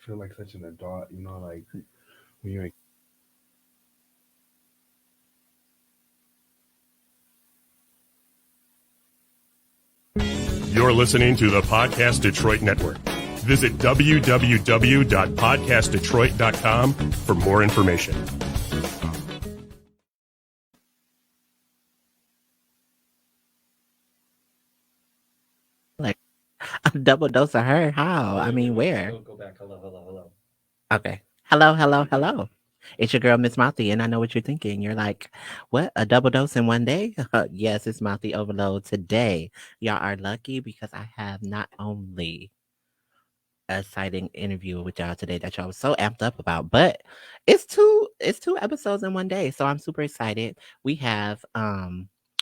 feel like such an adult, like when you're You're listening to the Podcast Detroit Network. Visit www.podcastdetroit.com for more information. Like a double dose of her? How? I mean, where? Go back. Hello. Okay. Hello. It's your girl, Miss Mouthy, and I know what you're thinking. You're like, what? A double dose in one day? Yes, it's Mouthy Overload today. Y'all are lucky because I have not only a exciting interview with y'all today that y'all was so amped up about, but it's two episodes in one day. So I'm super excited. We have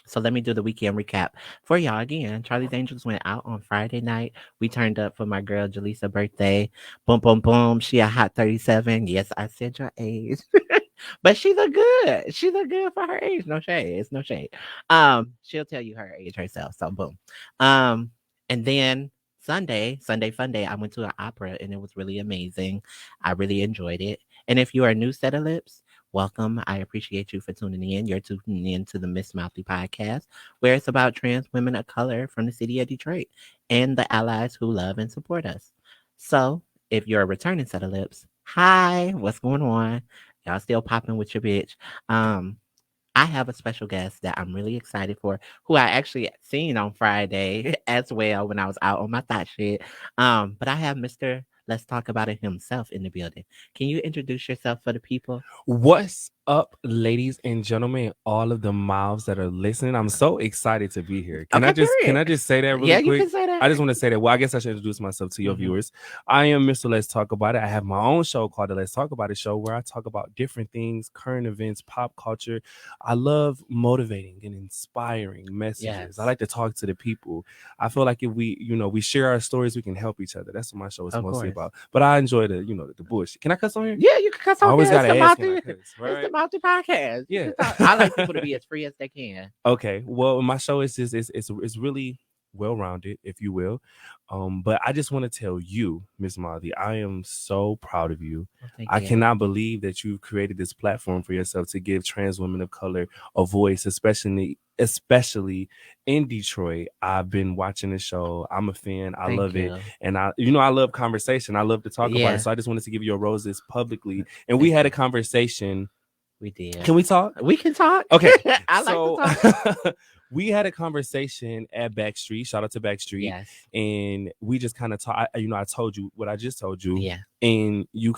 so let me do the weekend recap for y'all again. Charlie's Angels went out on Friday night. We turned up for my girl Jaleesa's birthday. Boom, boom, boom. She a hot 37. Yes, I said your age. But she look good. She look good for her age. No shade. It's no shade. She'll tell you her age herself. So boom. And then Sunday fun day, I went to an opera and it was really amazing. I really enjoyed it. And if you are a new set of lips, welcome. I appreciate you for tuning in. You're tuning in to the Miss Mouthy podcast, where it's about trans women of color from the city of Detroit and the allies who love and support us. So if you're a returning set of lips, hi, what's going on? Y'all still popping with your bitch. I have a special guest that I'm really excited for, who I actually seen on Friday as well when I was out on my thought shit. But I have Mr. Let's Talk About It himself in the building. Can you introduce yourself for the people? What's up, ladies and gentlemen, all of the mouths that are listening? I'm so excited to be here. Can I just say that really Yeah, quick? you can say that. I just want to say that. Well, I guess I should introduce myself to your viewers. I am Mr. Let's Talk About It. I have my own show called the Let's Talk About It show, where I talk about different things, current events, pop culture. I love motivating and inspiring messages. Yes. I like to talk to the people. I feel like if we, we share our stories, we can help each other. That's what my show is Of mostly course. about. But I enjoy the bullshit. Can I cuss on here? Yeah, you can cuss I on always here. gotta ask when I cuss, It's the right? Mouthy podcast. Yeah. I like people to be as free as they can. Okay. Well, my show is just it's really well-rounded, if you will. But I just want to tell you, Miss Mouthy, I am so proud of you. Thank I you. cannot believe that you've created this platform for yourself to give trans women of color a voice, especially in Detroit. I've been watching the show. I'm a fan. I love it. And I love conversation. I love to talk about it. So I just wanted to give you a roses publicly. And we had a conversation. We did. Can we talk? We can talk. Okay. I like to talk. We had a conversation at Backstreet. Shout out to Backstreet. Yes. And we just kind of talked. I told you what I just told you. Yeah. And you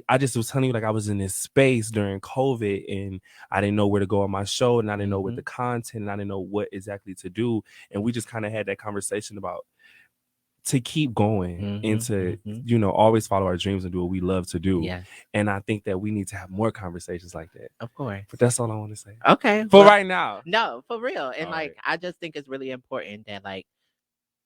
I just was telling you like I was in this space during COVID and I didn't know where to go on my show and I didn't know what the content and I didn't know what exactly to do. And we just kind of had that conversation about to keep going and to, always follow our dreams and do what we love to do. Yes. And I think that we need to have more conversations like that. Of course. But that's all I want to say. Okay. For right now. No, for real. And All like, I just think it's really important that like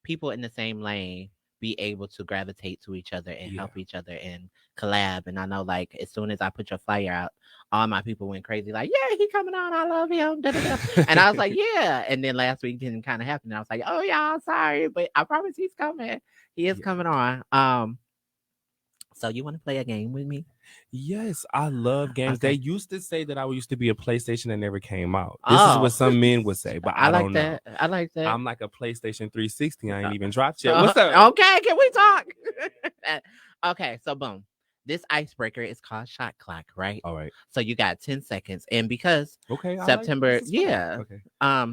people in the same lane be able to gravitate to each other and help each other and collab. And I know like as soon as I put your flyer out, all my people went crazy, like, yeah, he coming on. I love him. Da, da, da. And I was like, yeah. And then last week didn't kind of happen. I was like, oh y'all, sorry, but I promise he's coming. He is coming on. So you want to play a game with me? Yes, I love games. Okay. They used to say that I used to be a PlayStation that never came out. This is what some men would say, but I don't know. I like that. I'm like a PlayStation 360. I ain't even dropped yet. What's up? Okay, can we talk? Okay, so boom. This icebreaker is called Shot Clock, right? All right. So you got 10 seconds. And because I September, okay.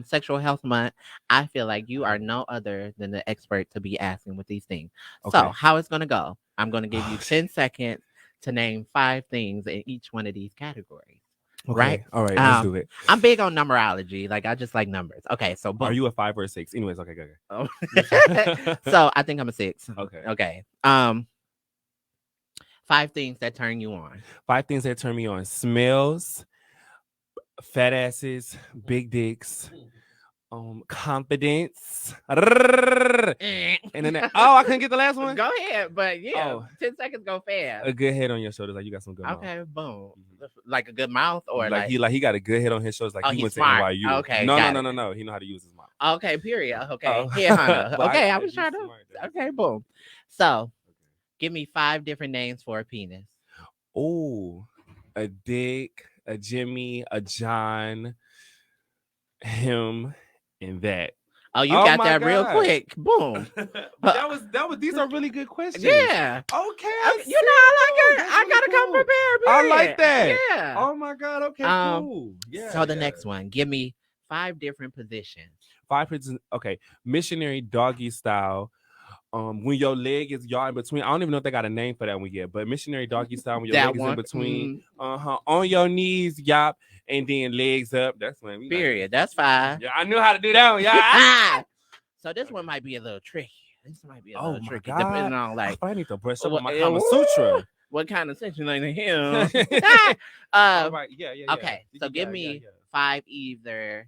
Sexual Health Month, I feel like you are no other than the expert to be asking with these things. Okay. So how it's going to go, I'm going to give you 10 seconds to name 5 things in each one of these categories. Okay. Right? All right, let's do it. I'm big on numerology. Like, I just like numbers. Okay, so boom. Are you a 5 or a 6? Anyways, okay, go. Oh. So I think I'm a 6. Okay. 5 things that turn you on. 5 things that turn me on: smells, fat asses, big dicks, confidence. And then I couldn't get the last one. Go ahead, but 10 seconds go fast. A good head on your shoulders, like you got some good. Okay, boom. Like a good mouth, or like he got a good head on his shoulders, like he went smart. to NYU. Okay, no. He know how to use his mouth. Okay, period. Okay, head hunter. Okay, I was trying to. Okay, boom. So Give me 5 different names for a penis. Oh, a Dick, a Jimmy, a John, him, and that. Oh, you got that real quick. Boom. that was. These are really good questions. Yeah. Okay. I I gotta come prepared. I like that. Yeah. Oh my God. Okay. Cool. Yeah. So the next one, give me 5 different positions. 5 positions. Okay. Missionary doggy style. When your leg is y'all in between. I don't even know if they got a name for that one yet, but missionary doggy style when your leg is in between. On your knees, yop, and then legs up. That's when we period. That's 5. Yeah, I knew how to do that one, y'all. So this one might be a little tricky. This might be a little tricky, God. depending on like. I need to brush up on my Kama Sutra. What kind of section like him? All right, yeah. Okay, so give me 5 either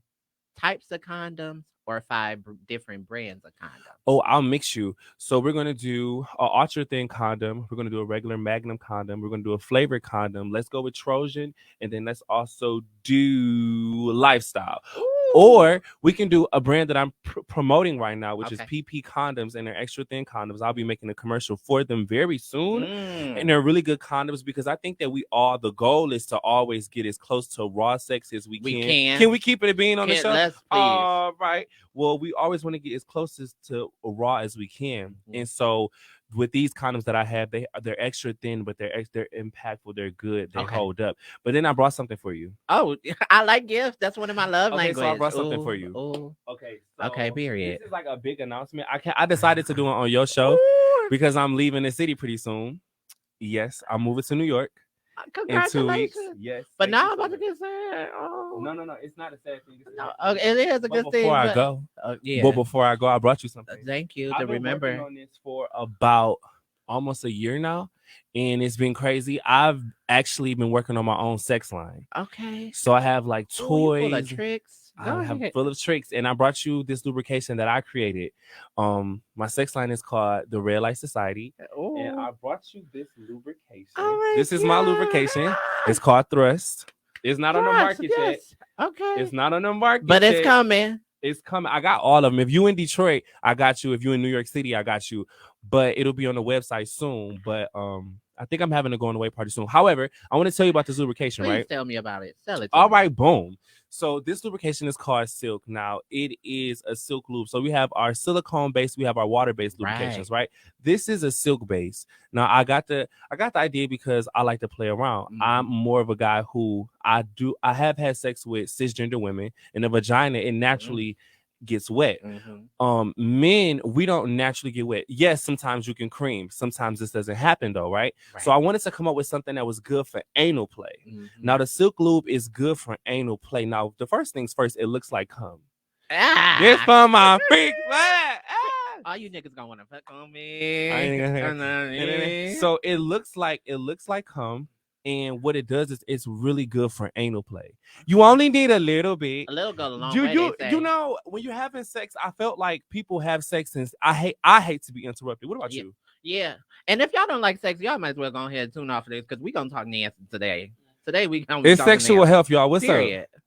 types of condoms or 5 different brands of condoms. Oh, I'll mix you. So we're gonna do an ultra thin condom. We're gonna do a regular Magnum condom. We're gonna do a flavored condom. Let's go with Trojan, and then let's also do lifestyle. Ooh. Or we can do a brand that I'm promoting right now, which is PP condoms, and they're extra thin condoms. I'll be making a commercial for them very soon, and they're really good condoms because I think that the goal is to always get as close to raw sex as we can. Can we keep it being on the show? Let's, please. All right. Well, we always want to get as close to raw as we can, and so with these condoms that I have, they're extra thin, but they're impactful. They're good. They hold up. But then I brought something for you. Oh, I like gifts. That's one of my love languages. So I brought something for you. Ooh. Okay. So period. This is like a big announcement. I decided to do it on your show because I'm leaving the city pretty soon. Yes, I'm moving to New York. Congratulations. In 2 weeks. Yes. But now I'm about to get sad. Oh. No. It's not a sad thing. It is a good thing. Before I go. But before I go, I brought you something. Thank you to I've been remember. working on this for about almost a year now, and it's been crazy. I've actually been working on my own sex line. Okay. So I have like toys. Full of tricks. I have full of tricks, and I brought you this lubrication that I created. My sex line is called the Red Light Society, and I brought you this lubrication. This is my lubrication. It's called Thrust. It's not on the market yet. Okay. It's not on the market, but it's coming. It's coming. I got all of them. If you in Detroit, I got you. If you in New York City, I got you. But it'll be on the website soon. But I think I'm having a going away party soon. However, I want to tell you about this lubrication, Please right? Tell me about it. Sell it. All right, boom. So this lubrication is called Silk. Now it is a silk lube. So we have our silicone base, we have our water-based lubrications, right? This is a silk base. Now I got the idea because I like to play around. I'm more of a guy who I have had sex with cisgender women, and the vagina it naturally gets wet. Men, we don't naturally get wet. Yes, sometimes you can cream. Sometimes this doesn't happen though, right? So I wanted to come up with something that was good for anal play. Now the silk lube is good for anal play. Now the first things first, it looks like cum. This for my freak. All you niggas gonna want to fuck on me. So it looks like cum. And what it does is it's really good for anal play. You only need a little bit. A little goes a long way. You know, when you're having sex, I felt like people have sex and I hate to be interrupted. What about you? Yeah. And if y'all don't like sex, y'all might as well go ahead and tune off of this because we're gonna talk nasty today. Today we gonna It's sexual health, y'all. What's up?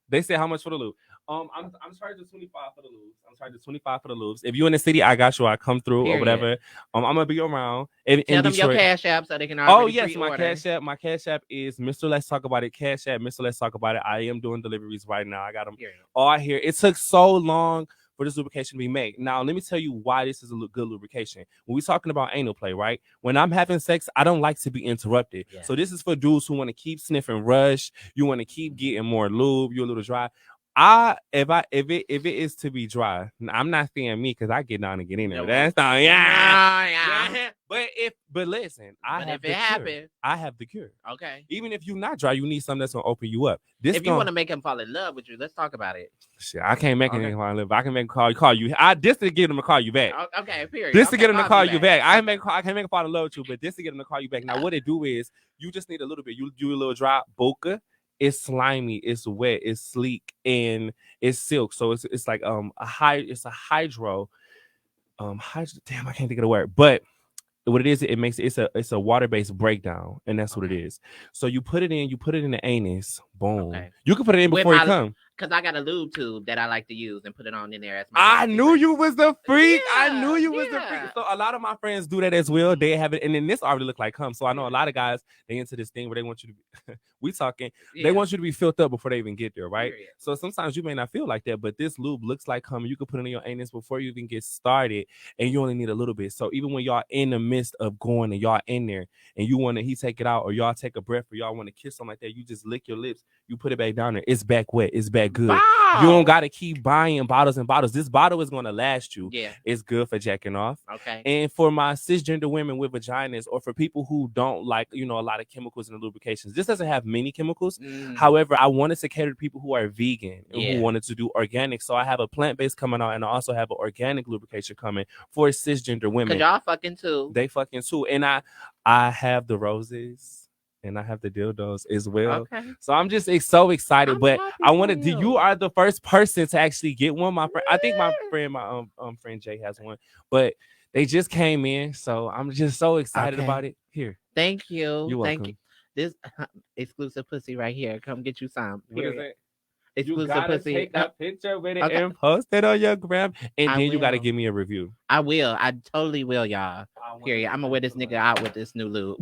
They say how much for the lube? I'm charging $25 for the lubes. If you in the city, I got you. I come through or whatever. I'm gonna be around. Tell them your Cash App so they can already my Cash App is Mr. Let's Talk About It. Cash App, Mr. Let's Talk About It. I am doing deliveries right now. I got them all here. It took so long for this lubrication to be made. Now, let me tell you why this is a good lubrication. When we're talking about anal play, right? When I'm having sex, I don't like to be interrupted. So this is for dudes who want to keep sniffing rush. You want to keep getting more lube. You're a little dry. If it is to be dry, I'm not saying me because I get down and get in there. That's not But listen, I have the cure. Okay. Even if you're not dry, you need something that's gonna open you up. If you want to make him fall in love with you, let's talk about it. Shit, I can't make him fall in love. I can make him call you. This to get him to call you back. Okay, period. This to get him to call you back. I can't make him fall in love with you, but this to get him to call you back. Now, what it do is you just need a little bit. You do a little dry boca. It's slimy, it's wet, it's sleek, and it's silk. So it's like a hydro. Damn, I can't think of the word. But what it is, it's a water-based breakdown, and that's what it is. So you put it in the anus, boom. You can put it in before you come. Because I got a lube tube that I like to use and put it on in there as my I knew you was the freak. Yeah, I knew you was the freak. So a lot of my friends do that as well. They have it, and then this already look like cum. So I know a lot of guys, they into this thing where they want you to be we talking, they want you to be filled up before they even get there, right? Period. So sometimes you may not feel like that, but this lube looks like cum. You can put it in your anus before you even get started, and you only need a little bit. So even when y'all in the midst of going and y'all in there and you want to he take it out, or y'all take a breath, or y'all want to kiss something like that, you just lick your lips, you put it back down there. It's back wet. It's back good. Wow. You don't got to keep buying bottles and bottles. This bottle is going to last you. Yeah. It's good for jacking off. Okay. And for my cisgender women with vaginas, or for people who don't like, a lot of chemicals in the lubrications, this doesn't have many chemicals. However, I wanted to cater to people who are vegan and who wanted to do organic. So I have a plant-based coming out, and I also have an organic lubrication coming for cisgender women. Because y'all fucking too. They fucking too. And I have the roses. And I have the dildos as well. Okay. So I'm just so excited. But I wanted to. You are the first person to actually get one. My friend, I think my friend, friend Jay has one. But they just came in, so I'm just so excited about it. Here. Thank you. You're welcome. Thank you. This exclusive pussy right here. Come get you some. What is it? Exclusive you gotta pussy. Take a picture with it and post it on your gram, and then you gotta give me a review. I will. I totally will, y'all. Period. I'm gonna wear this nigga out with this new lube.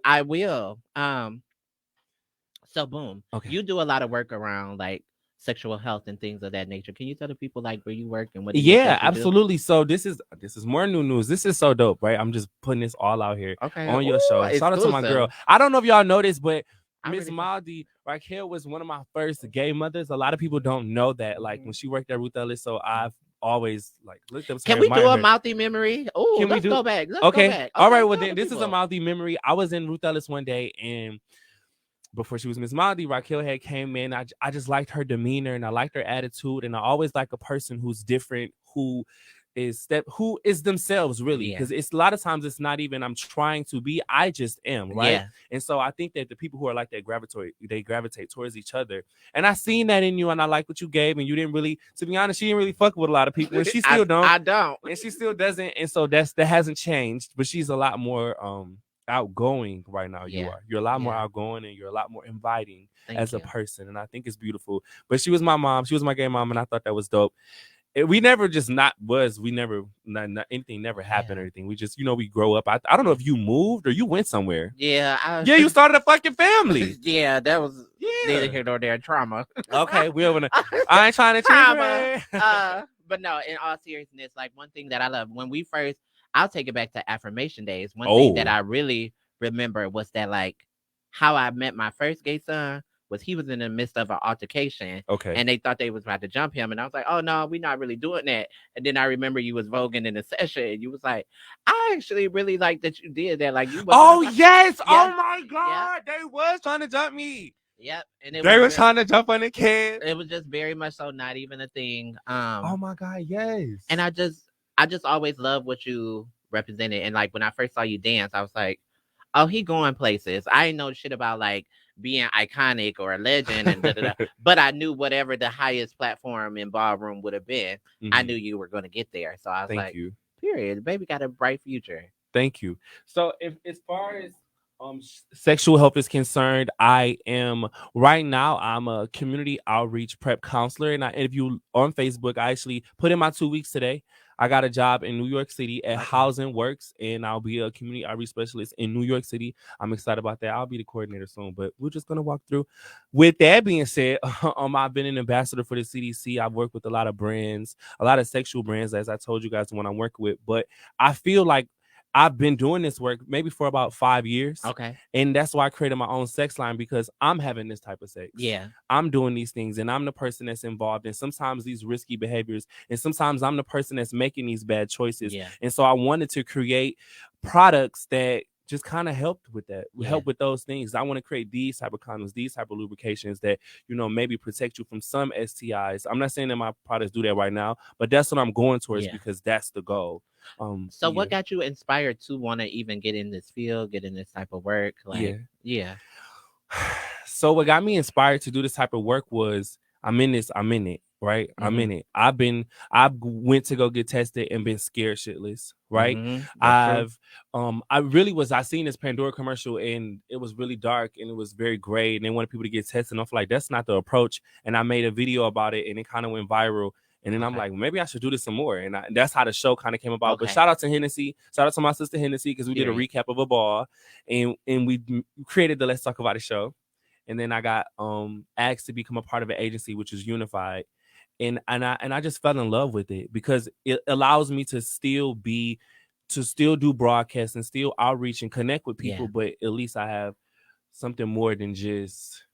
I will. So boom. Okay. You do a lot of work around like sexual health and things of that nature. Can you tell the people like where you work and what? Yeah, absolutely. Do? So this is more new news. This is so dope, right? I'm just putting this all out here on your show. Shout out to my girl. I don't know if y'all know this, but Miss Mouthy, Raquel was one of my first gay mothers. A lot of people don't know that. Like when she worked at Ruth Ellis, so I've always like looked up. Can we do a Mouthy memory? Oh, let's go back. Let's go back. Okay, all right. Well, then this is a Mouthy memory. I was in Ruth Ellis one day, and before she was Miss Mouthy, Raquel had came in. I just liked her demeanor, and I liked her attitude, and I always like a person who's different, who is themselves, really, because it's a lot of times it's not even I'm trying to be, I just am, right? Yeah. And so I think that the people who are like that gravitate towards each other, and I seen that in you, and I like what you gave, and you didn't really, to be honest, she didn't really fuck with a lot of people, and she still don't. I don't, and she still doesn't, and so that hasn't changed, but she's a lot more outgoing right now. You're a lot more outgoing, and you're a lot more inviting as a person, and I think it's beautiful. But she was my mom, she was my gay mom, and I thought that was dope. We never just anything never happened or anything. We just, we grow up. I don't know if you moved or you went somewhere. Yeah. You started a fucking family. Yeah, that was neither here nor there. Trauma. Okay, I ain't trying to trauma. But no, in all seriousness, like one thing that I love when we first, I'll take it back to affirmation days. One thing that I really remember was that like how I met my first gay son. He was in the midst of an altercation, and they thought they was about to jump him, and I was like, "Oh no, we're not really doing that." And then I remember you was voguing in the session, and you was like, "I actually really like that you did that." Like you. Yes! Oh my god, they was trying to jump me. Yep, and they was trying to jump on the kid. It was just very much so not even a thing. Oh my god, yes. And I just always loved what you represented, and like when I first saw you dance, I was like, "Oh, he going places." I didn't know shit about like being iconic or a legend, and but I knew whatever the highest platform in ballroom would have been, I knew you were going to get there. So I was like, period, baby got a bright future. Thank you. So as far as sexual health is concerned, I'm a community outreach prep counselor, and if you on Facebook, I actually put in my 2 weeks today. I got a job in New York City at Housing Works, and I'll be a community outreach specialist in New York City. I'm excited about that. I'll be the coordinator soon, but we're just going to walk through. With that being said, I've been an ambassador for the CDC. I've worked with a lot of brands, a lot of sexual brands, as I told you guys when I'm working with, but I feel like I've been doing this work maybe for about 5 years. Okay. And that's why I created my own sex line, because I'm having this type of sex. Yeah. I'm doing these things, and I'm the person that's involved in sometimes these risky behaviors. And sometimes I'm the person that's making these bad choices. Yeah. And so I wanted to create products that just kind of helped with that, help with those things. I want to create these type of condoms, these type of lubrications that, maybe protect you from some STIs. I'm not saying that my products do that right now, but that's what I'm going towards because that's the goal. So what got you inspired to want to even get in this field, get in this type of work? So what got me inspired to do this type of work was I'm in it. right? I'm in it. I went to go get tested and been scared shitless, right? I seen this Pandora commercial and it was really dark and it was very gray and they wanted people to get tested. And I'm like, that's not the approach. And I made a video about it and it kind of went viral. And then I'm like, maybe I should do this some more. And that's how the show kind of came about. But shout out to Hennessy. Shout out to my sister Hennessy because we did a recap of a ball and we created the Let's Talk About It show. And then I got asked to become a part of an agency, which is Unified. And I just fell in love with it because it allows me to still do broadcasts and still outreach and connect with people. Yeah. But at least I have something more than just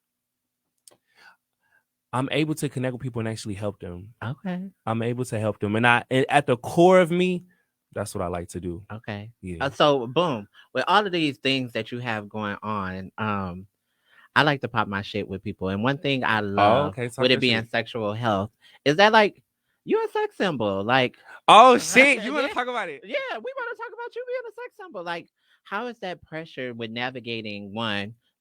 I'm able to connect with people and actually help them. Okay. I'm able to help them. And at the core of me, that's what I like to do. Okay. Yeah. So boom, with all of these things that you have going on, I like to pop my shit with people. And one thing I love with it being sexual health is that like you're a sex symbol. Like, oh shit, you want to talk about it? Yeah, we want to talk about you being a sex symbol. Like, how is that pressure with navigating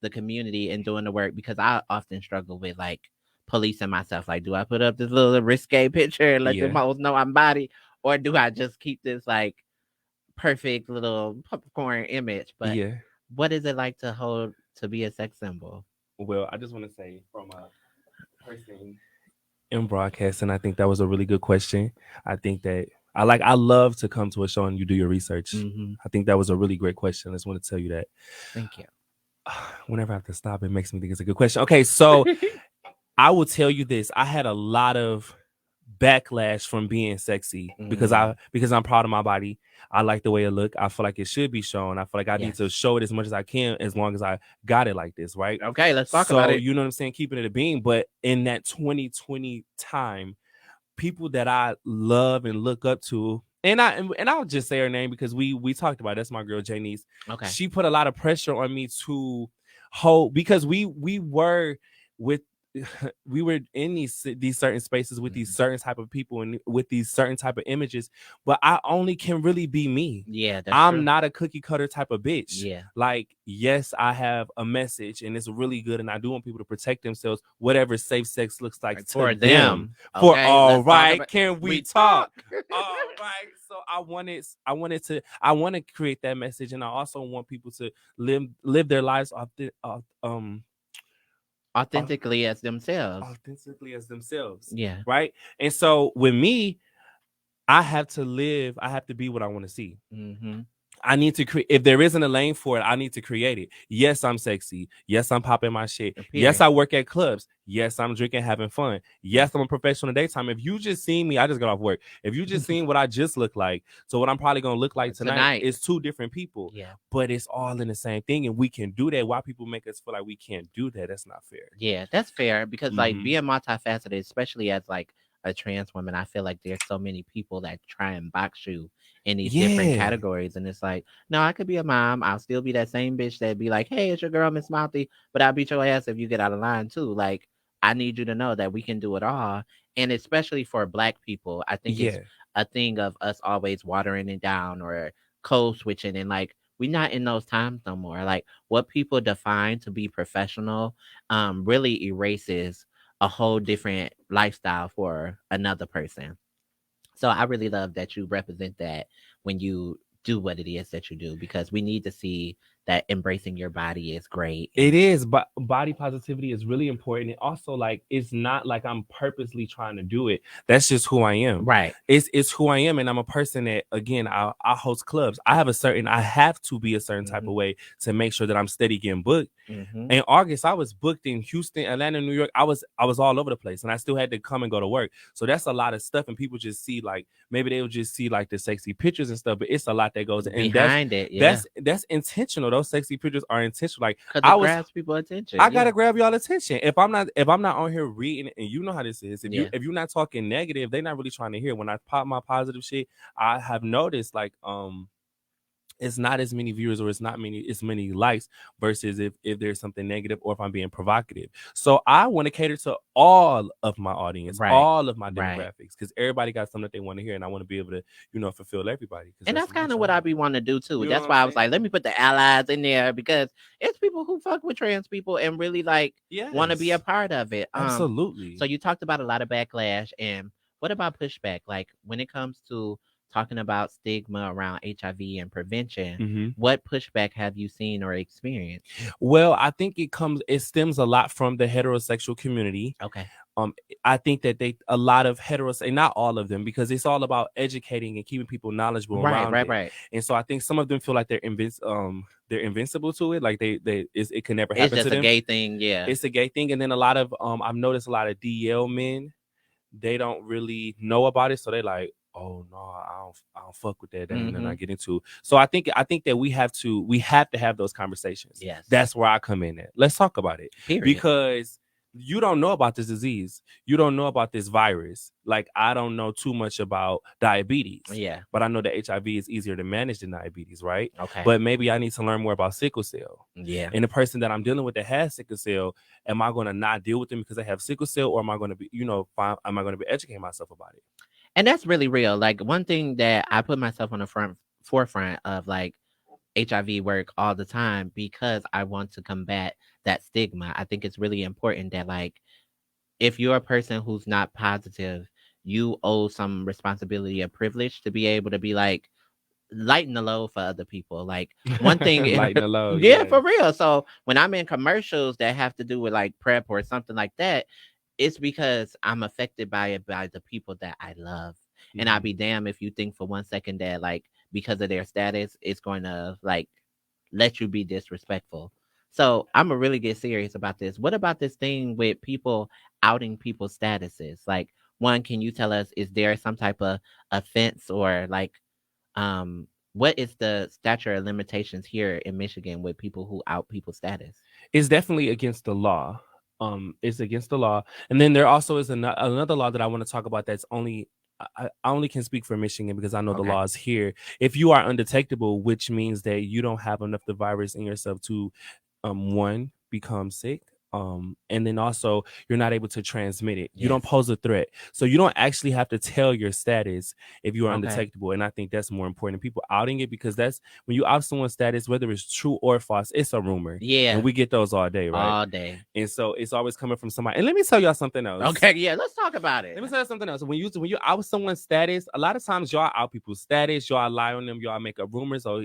the community and doing the work? Because I often struggle with like policing myself. Like, do I put up this little risque picture and let the hoes know I'm body, or do I just keep this like perfect little popcorn image? But what is it like to be a sex symbol? Well, I just want to say from a person in broadcasting, I think that was a really good question. I think that I love to come to a show and you do your research. I think that was a really great question. I just want to tell you that. Thank you. Whenever I have to stop, it makes me think it's a good question. Okay, so I will tell you this. I had a lot of backlash from being sexy because I'm proud of my body. I like the way it look. I feel like it should be shown. I feel like I need to show it as much as I can as long as I got it like this, right? Okay, let's talk about it. You know what I'm saying? Keeping it a beam. But in that 2020 time, people that I love and look up to, and I'll just say her name because we talked about it. That's my girl Janice. Okay. She put a lot of pressure on me to hold because we were in these certain spaces with these certain type of people and with these certain type of images, but I only can really be me. Yeah, that's I'm true. Not a cookie cutter type of bitch. Yeah. Like, yes, I have a message and it's really good and I do want people to protect themselves, whatever safe sex looks like for them. For all right, can we talk? All right. So I want to create that message, and I also want people to live their lives authentically as themselves. Yeah. Right. And so with me, I have to be what I want to see. I need to create. If there isn't a lane for it, I need to create it. Yes, I'm sexy. Yes, I'm popping my shit. Yes, I work at clubs. Yes, I'm drinking, having fun. Yes, I'm a professional in the daytime. If you just seen me, I just got off work. If you just seen what I just look like, so what I'm probably gonna look like tonight is two different people. Yeah. But it's all in the same thing, and we can do that. Why people make us feel like we can't do that? That's not fair. Yeah, that's fair because like being multifaceted, especially as like a trans woman, I feel like there's so many people that try and box you in these different categories, and it's like, no, I could be a mom. I'll still be that same bitch that be like, hey, it's your girl Miss Mouthy, but I'll beat your ass if you get out of line too. Like, I need you to know that we can do it all, and especially for Black people, I think it's a thing of us always watering it down or code switching, and like we're not in those times no more. Like what people define to be professional, really erases a whole different lifestyle for another person. So I really love that you represent that when you do what it is that you do, because we need to see that embracing your body is great. It is, but body positivity is really important. And also, like, it's not like I'm purposely trying to do it. That's just who I am. Right. It's who I am. And I'm a person that, again, I host clubs. I have to be a certain type of way to make sure that I'm steady getting booked. In August, I was booked in Houston, Atlanta, New York. I was all over the place, and I still had to come and go to work. So that's a lot of stuff, and people just see like maybe they'll just see like the sexy pictures and stuff, but it's a lot that goes behind it. Yeah. That's intentional. Those sexy pictures are intentional. Like it grabs people's attention. I gotta grab y'all attention. If I'm not on here reading, and you know how this is, if you're not talking negative, they're not really trying to hear. When I pop my positive shit, I have noticed like it's not as many viewers or it's not as many likes versus if there's something negative or if I'm being provocative. So I want to cater to all of my audience, all of my demographics, because everybody got something that they want to hear, and I want to be able to, fulfill everybody. And that's kind of what I be wanting to do too. You know That's what why I'm I was like, let me put the allies in there, because it's people who fuck with trans people and really like want to be a part of it. Absolutely. So you talked about a lot of backlash, and what about pushback? Like when it comes to talking about stigma around HIV and prevention, what pushback have you seen or experienced? Well, I think it stems a lot from the heterosexual community. Okay. I think that a lot of heterosexual, not all of them, because it's all about educating and keeping people knowledgeable around it. Right. And so I think some of them feel like they're invincible to it, like it can never happen to them. It's just a gay thing, yeah. It's a gay thing, and then a lot of I've noticed a lot of DL men, they don't really know about it, so they like, oh no, I don't fuck with that, and then I get into. So I think that we have to have those conversations. Yes, that's where I come in at. Let's talk about it. Period. Because you don't know about this disease, you don't know about this virus. Like I don't know too much about diabetes. Yeah, but I know that HIV is easier to manage than diabetes, right? Okay. But maybe I need to learn more about sickle cell. Yeah. And the person that I'm dealing with that has sickle cell, am I going to not deal with them because they have sickle cell, or am I going to be, am I going to be educating myself about it? And that's really real. Like one thing that I put myself on the forefront of, like, HIV work all the time, because I want to combat that stigma. I think it's really important that, like, if you're a person who's not positive, you owe some responsibility or privilege to be able to be like, lighten the load for other people. Like one thing, lighten the load, yeah, for real. So when I'm in commercials that have to do with like PrEP or something like that, it's because I'm affected by it, by the people that I love. And I'll be damned if you think for 1 second that, like, because of their status, it's going to like let you be disrespectful. So I'm gonna really get serious about this. What about this thing with people outing people's statuses? Like, one, can you tell us, is there some type of offense or like, what is the statute of limitations here in Michigan with people who out people's status? It's definitely against the law. It's against the law. And then there also is another law that I want to talk about that's only, I only can speak for Michigan because I know the laws here. If you are undetectable, which means that you don't have enough the virus in yourself to, one, become sick. And then also you're not able to transmit it. You don't pose a threat. So you don't actually have to tell your status if you are undetectable. And I think that's more important. People outing it, because that's when you out someone's status, whether it's true or false, it's a rumor. Yeah. And we get those all day, right? All day. And so it's always coming from somebody. And let me tell y'all something else. Okay, yeah, let's talk about it. Let me tell you something else. When you out someone's status, a lot of times y'all out people's status, y'all lie on them, y'all make up rumors, or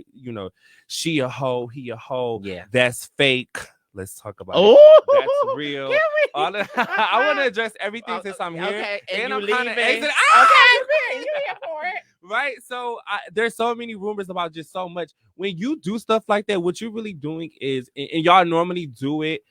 she a hoe, he a hoe. Yeah. That's fake. Let's talk about it. That's real. I want to address everything since I'm here. Okay, and I'm you kind of leaving. Okay, you here for it. Right? So there's so many rumors about just so much. When you do stuff like that, what you're really doing is, and y'all normally do it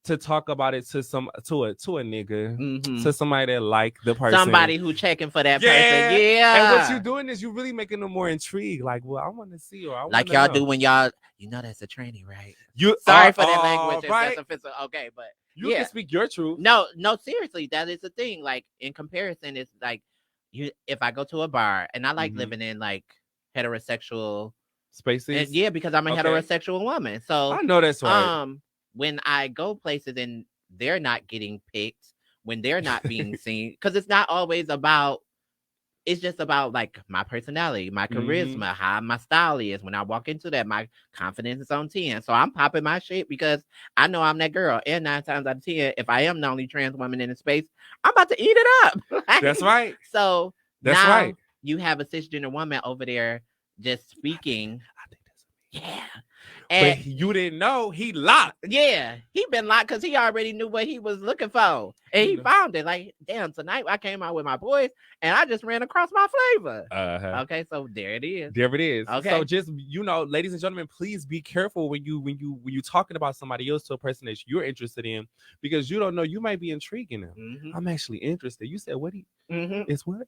to talk about it to a nigga, to somebody that like the person, somebody who checking for that person. Yeah. And what you're doing is you're really making them more intrigued. Like, well, I want to see, or like y'all do when y'all, that's a tranny, right? You sorry for that language, right? That's offensive. Okay, but you can speak your truth. No, seriously, that is the thing. Like, in comparison, it's like if I go to a bar, and I like living in like heterosexual spaces. And, because I'm a heterosexual woman. So I know that's right. When I go places and they're not getting picked, when they're not being seen, because it's not always about, it's just about like my personality, my charisma, how my style is. When I walk into that, my confidence is on 10. So I'm popping my shit because I know I'm that girl. And 9 times out of 10, if I am the only trans woman in the space, I'm about to eat it up. That's right. So now you have a cisgender woman over there just speaking. I think that's yeah. And but you didn't know he locked. Yeah, he been locked because he already knew what he was looking for. And he found it. Like, damn, tonight I came out with my boys and I just ran across my flavor. Okay, so there it is. There it is. Okay. So just, ladies and gentlemen, please be careful when you talking about somebody else to a person that you're interested in, because you don't know, you might be intriguing them. I'm actually interested. You said what it's what?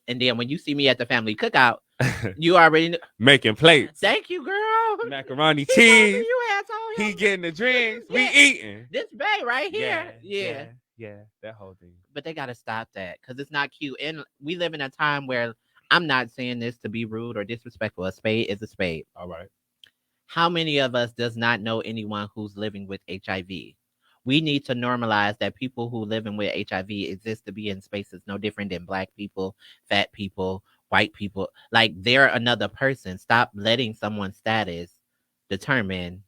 And then when you see me at the family cookout, you already know. Making plates. Thank you, girl. Macaroni cheese. You asshole. He getting the drinks. We eating. This bae right here. Yeah, that whole thing. But they gotta stop that because it's not cute. And we live in a time where I'm not saying this to be rude or disrespectful. A spade is a spade. All right. How many of us does not know anyone who's living with HIV? We need to normalize that people who living with HIV exist to be in spaces no different than black people, fat people, white people. Like they're another person. Stop letting someone's status determine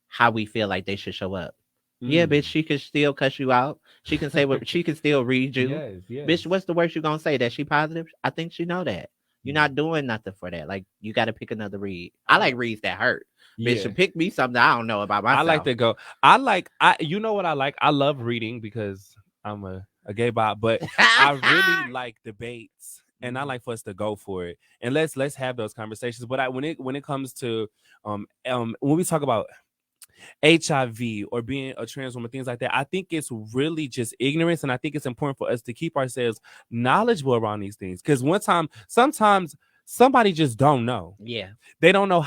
how we feel like they should show up. Yeah, bitch, she can still cuss you out. She can say what she can still read you. Yes, yes. Bitch, what's the worst you gonna say? That she positive? I think she know that. You're not doing nothing for that. Like you gotta pick another read. I like reads that hurt. Bitch, Yeah. pick me something I don't know about myself. I like to go. You know what I like? I love reading because I'm a gay bot, but I really like debates and I like for us to go for it. And let's have those conversations. But when it comes to when we talk about HIV or being a trans woman, things like that, I think it's really just ignorance. And I think it's important for us to keep ourselves knowledgeable around these things. Because sometimes somebody just don't know. Yeah. They don't know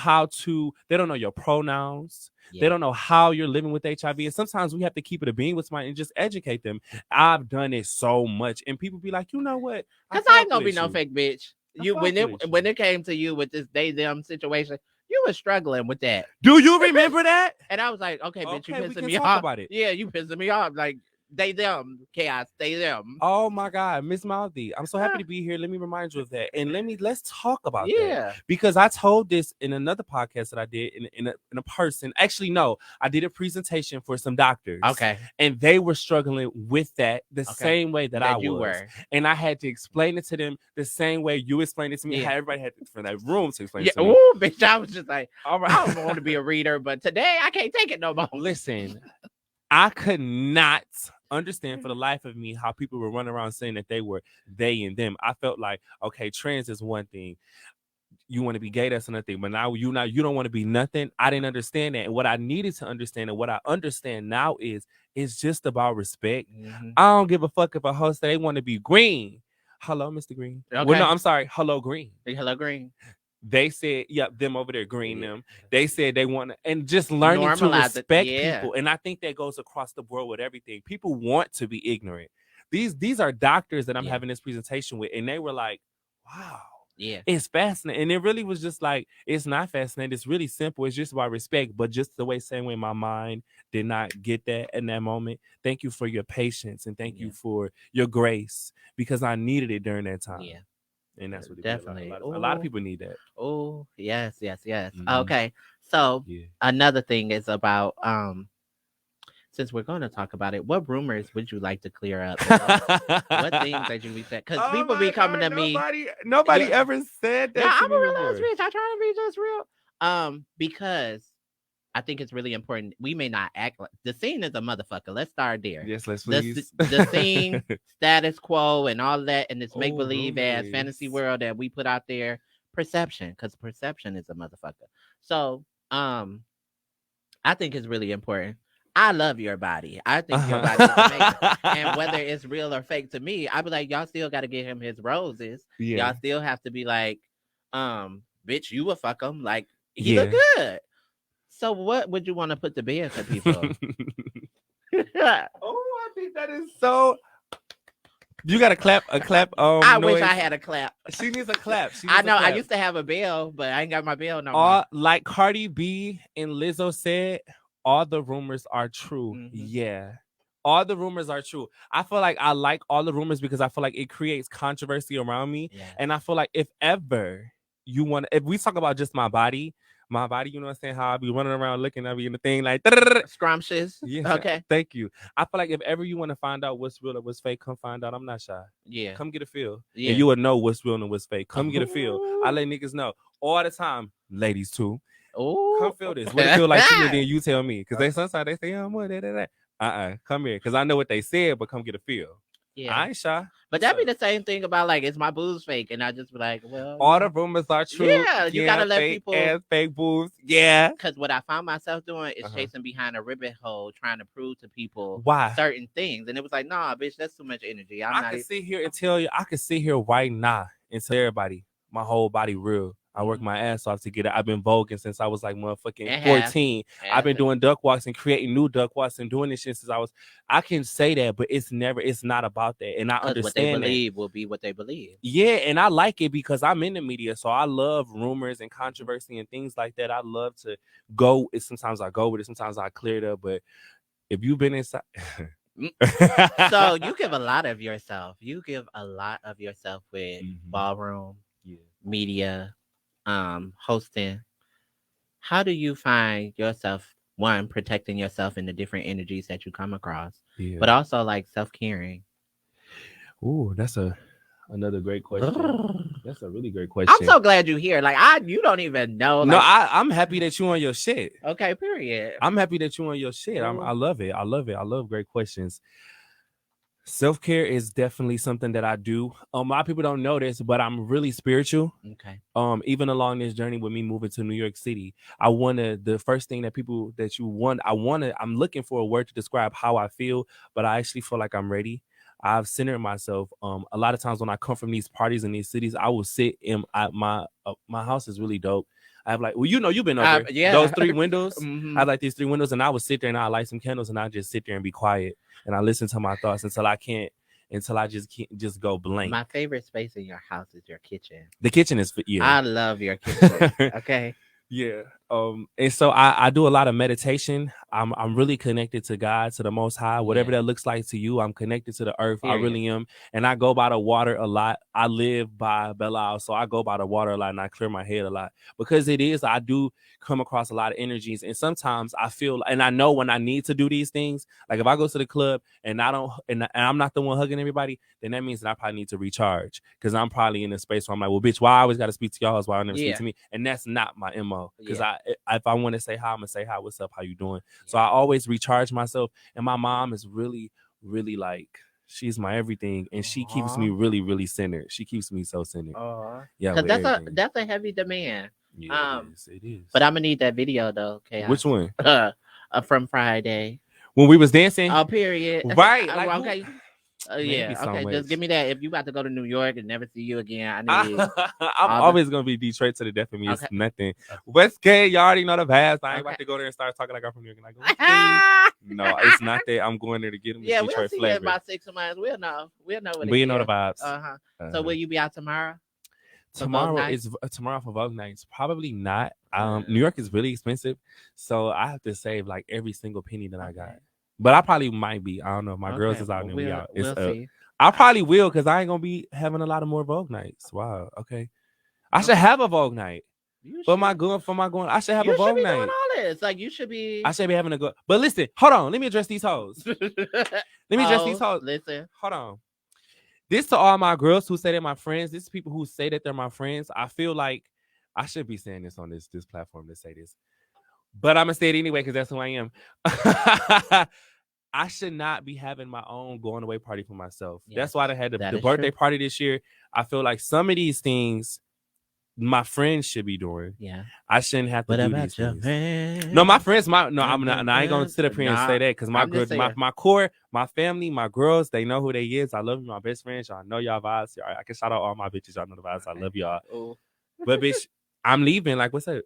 they don't know your pronouns. Yeah. They don't know how you're living with HIV. And sometimes we have to keep it a being with somebody and just educate them. I've done it so much. And people be like, you know what? Because I ain't gonna be no fake bitch. When it came to you with this they them situation, you were struggling with that. Do you remember that? And I was like, okay, bitch, you pissing me off. About it. Yeah, you pissing me off. Like they them chaos, they them. Oh my God, Miss Mouthy, I'm so happy to be here. Let me remind you of that, and let's talk about that because I told this in another podcast that I did in a person. Actually, no, I did a presentation for some doctors. Okay, and they were struggling with that the same way that I was, and I had to explain it to them the same way you explained it to me. Everybody had to for that room to explain it to me. Oh, bitch, I was just like, all right, I don't want to be a reader, but today I can't take it no more. Listen, I could not understand for the life of me how people were running around saying that they were they and them. I felt like, okay, trans is one thing. You want to be gay, that's another thing. But now you don't want to be nothing. I didn't understand that. And what I needed to understand and what I understand now is it's just about respect. Mm-hmm. I don't give a fuck if a host they want to be green. Hello, Mr. Green. Okay. Well, no, I'm sorry. Hello, Green. Hey, hello, Green. They said, yep, them over there, green them. They said they want to, and just learning normalize to respect people. And I think that goes across the board with everything. People want to be ignorant. These are doctors that I'm having this presentation with, and they were like, wow. Yeah, it's fascinating. And it really was just like, it's not fascinating. It's really simple. It's just about respect. But just the same way my mind did not get that in that moment. Thank you for your patience and thank you for your grace because I needed it during that time. Yeah. And that's what definitely a lot of people need that. Oh, yes. Mm-hmm. Okay. So another thing is about since we're going to talk about it, what rumors would you like to clear up? What things that you be said? Because people be coming to me. Nobody ever said that. Yeah, I'm a real ass bitch. I try to be just real. Because I think it's really important. We may not act like the scene is a motherfucker. Let's start there. Yes, let's please. The scene, status quo, and all that, and this make believe ass fantasy world that we put out there. Perception, because perception is a motherfucker. So, I think it's really important. I love your body. I think your body is amazing. And whether it's real or fake to me, I be like, y'all still got to give him his roses. Yeah. Y'all still have to be like, bitch, you will fuck him. Like, he look good. So what would you want to put to bed for people? I think that is so. You got a clap. I wish I had a clap. She needs a clap. I know. I used to have a bell, but I ain't got my bell no more. Like Cardi B and Lizzo said, all the rumors are true. Mm-hmm. Yeah. All the rumors are true. I feel like I like all the rumors because I feel like it creates controversy around me. Yeah. And I feel like if we talk about just my body, you know what I'm saying? How I be running around looking at me in the thing like scrumptious. Yeah. Okay. Thank you. I feel like if ever you want to find out what's real or what's fake, come find out. I'm not shy. Yeah. Come get a feel. Yeah. And you will know what's real and what's fake. Come get a feel. I let niggas know all the time. Ladies too. Oh, come feel this. What it feel like to you, then you tell me. Because sometimes they say, oh, what that. Come here. Because I know what they said, but come get a feel. Yeah. I ain't shy. But that'd be the same thing about like, is my boobs fake? And I just be like, well. All the rumors are true. Yeah, you gotta let people. Fake boobs. Yeah. Because what I found myself doing is chasing behind a ribbon hole, trying to prove to people certain things. And it was like, nah, bitch, that's too much energy. I can sit here and tell you, I can sit here right now and tell everybody my whole body real. I work my ass off to get it. I've been voguing since I was like motherfucking 14. I've been doing duck walks and creating new duck walks and doing this shit since I can say that, but it's not about that. And I understand what they believe will be what they believe. Yeah, and I like it because I'm in the media. So I love rumors and controversy and things like that. I love to go. Sometimes I go with it. Sometimes I clear it up. But if you've been inside... So you give a lot of yourself. You give a lot of yourself with ballroom, media, hosting. How do you find yourself, one, protecting yourself in the different energies that you come across, but also like self-caring? Ooh, that's another great question. That's a really great question. I'm so glad you're here. Like you don't even know. No, I'm happy that you on your shit. Okay, period. I'm happy that you on your shit. I love it. I love it. I love great questions. Self-care is definitely something that I do. A lot of people don't know this, but I'm really spiritual. Okay. Even along this journey with me moving to New York City, the first thing I'm looking for a word to describe how I feel, but I actually feel like I'm ready. I've centered myself. A lot of times when I come from these parties in these cities, I will sit in my house is really dope. I have you've been over those 3 windows. I have like these 3 windows, and I would sit there and I light some candles and I just sit there and be quiet and I listen to my thoughts until I just go blank. My favorite space in your house is your kitchen. The kitchen is I love your kitchen. Okay. Yeah. And so I do a lot of meditation. I'm really connected to God, to the Most High, whatever that looks like to you. I'm connected to the earth. Period. I really am. And I go by the water a lot. I live by Belle Isle, so I go by the water a lot and I clear my head a lot because I do come across a lot of energies. And sometimes I feel, and I know when I need to do these things, like if I go to the club and I'm not the one hugging everybody, then that means that I probably need to recharge because I'm probably in a space where I'm like, well, bitch, why I always got to speak to y'all? Why I never speak to me? And that's not my MO. Because if I want to say hi, I'm gonna say hi. What's up? How you doing? So I always recharge myself. And my mom is really, really she's my everything, and she keeps me really, really centered. She keeps me so centered. Yeah, because that's a heavy demand. Yeah, it is. But I'm gonna need that video though. Okay, which one? From Friday when we was dancing. Oh, period. Right. Okay. Okay. Just give me that. If you about to go to New York and never see you again, I need. I'm always gonna be Detroit to the death of me. It's nothing. West K, you already know the past. I ain't about to go there and start talking like I'm from New York. And no, it's not that. I'm going there to get them. Yeah, Detroit we'll see flavor. In about 6 months. We'll know. We'll know what. We know the vibes. So will you be out tomorrow? Tomorrow for Vogue nights. Probably not. New York is really expensive, so I have to save like every single penny that I got. But I probably might be. I don't know. My girls is out and we out. We'll see. I probably will because I ain't gonna be having a lot of more Vogue nights. Wow. Okay. I should have a Vogue night. I should have a Vogue night. Doing all this. Like you should be. I should be having a good. But listen, hold on. Let me address these hoes. Listen. Hold on. This to all my girls who say they're my friends. This is people who say that they're my friends. I feel like I should be saying this on this platform to say this. But I'm gonna say it anyway because that's who I am. I should not be having my own going away party for myself. Yes, that's why I had the birthday party this year. I feel like some of these things my friends should be doing. Yeah, I shouldn't have to do these things. No, my friends, I'm not. I ain't gonna sit up here and say that because my girls, my core, my family, my girls, they know who they is. I love you, my best friends. Y'all know y'all vibes. I can shout out all my bitches. Y'all know the vibes. I love y'all. Oh. But bitch, I'm leaving. Like, what's up?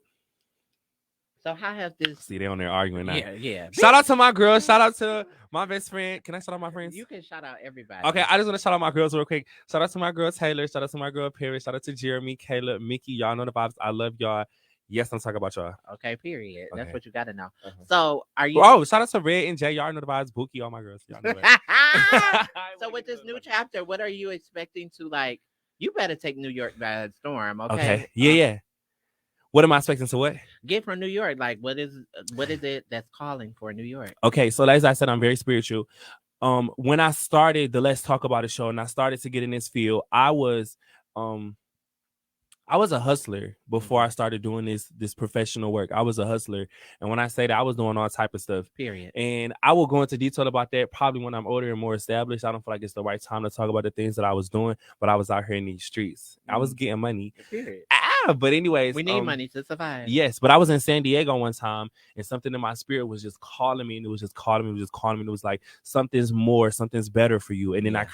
So how has this? See, they on there arguing now. Yeah. Shout out to my girls. Shout out to my best friend. Can I shout out my friends? You can shout out everybody. Okay, I just want to shout out my girls real quick. Shout out to my girl Taylor. Shout out to my girl Paris. Shout out to Jeremy, Caleb, Mickey. Y'all know the vibes. I love y'all. Yes, I'm talking about y'all. Okay, period. Okay. That's what you got to know. So are you? Oh, shout out to Red and Jay. Y'all know the vibes. Bookie, all my girls. Y'all know it. So with this new chapter, what are you expecting to like? You better take New York by storm. Okay. Yeah. What am I expecting to what? Get from New York. Like, what is it that's calling for New York? Okay, so as I said, I'm very spiritual. When I started the Let's Talk About It show and I started to get in this field, I was a hustler before I started doing this professional work. I was a hustler. And when I say that, I was doing all type of stuff. Period. And I will go into detail about that probably when I'm older and more established. I don't feel like it's the right time to talk about the things that I was doing, but I was out here in these streets. I was getting money. Period. But anyways, we need money to survive. Yes, but I was in San Diego one time and something in my spirit was just calling me and it was just calling me. It was like, something's more, something's better for you. And then I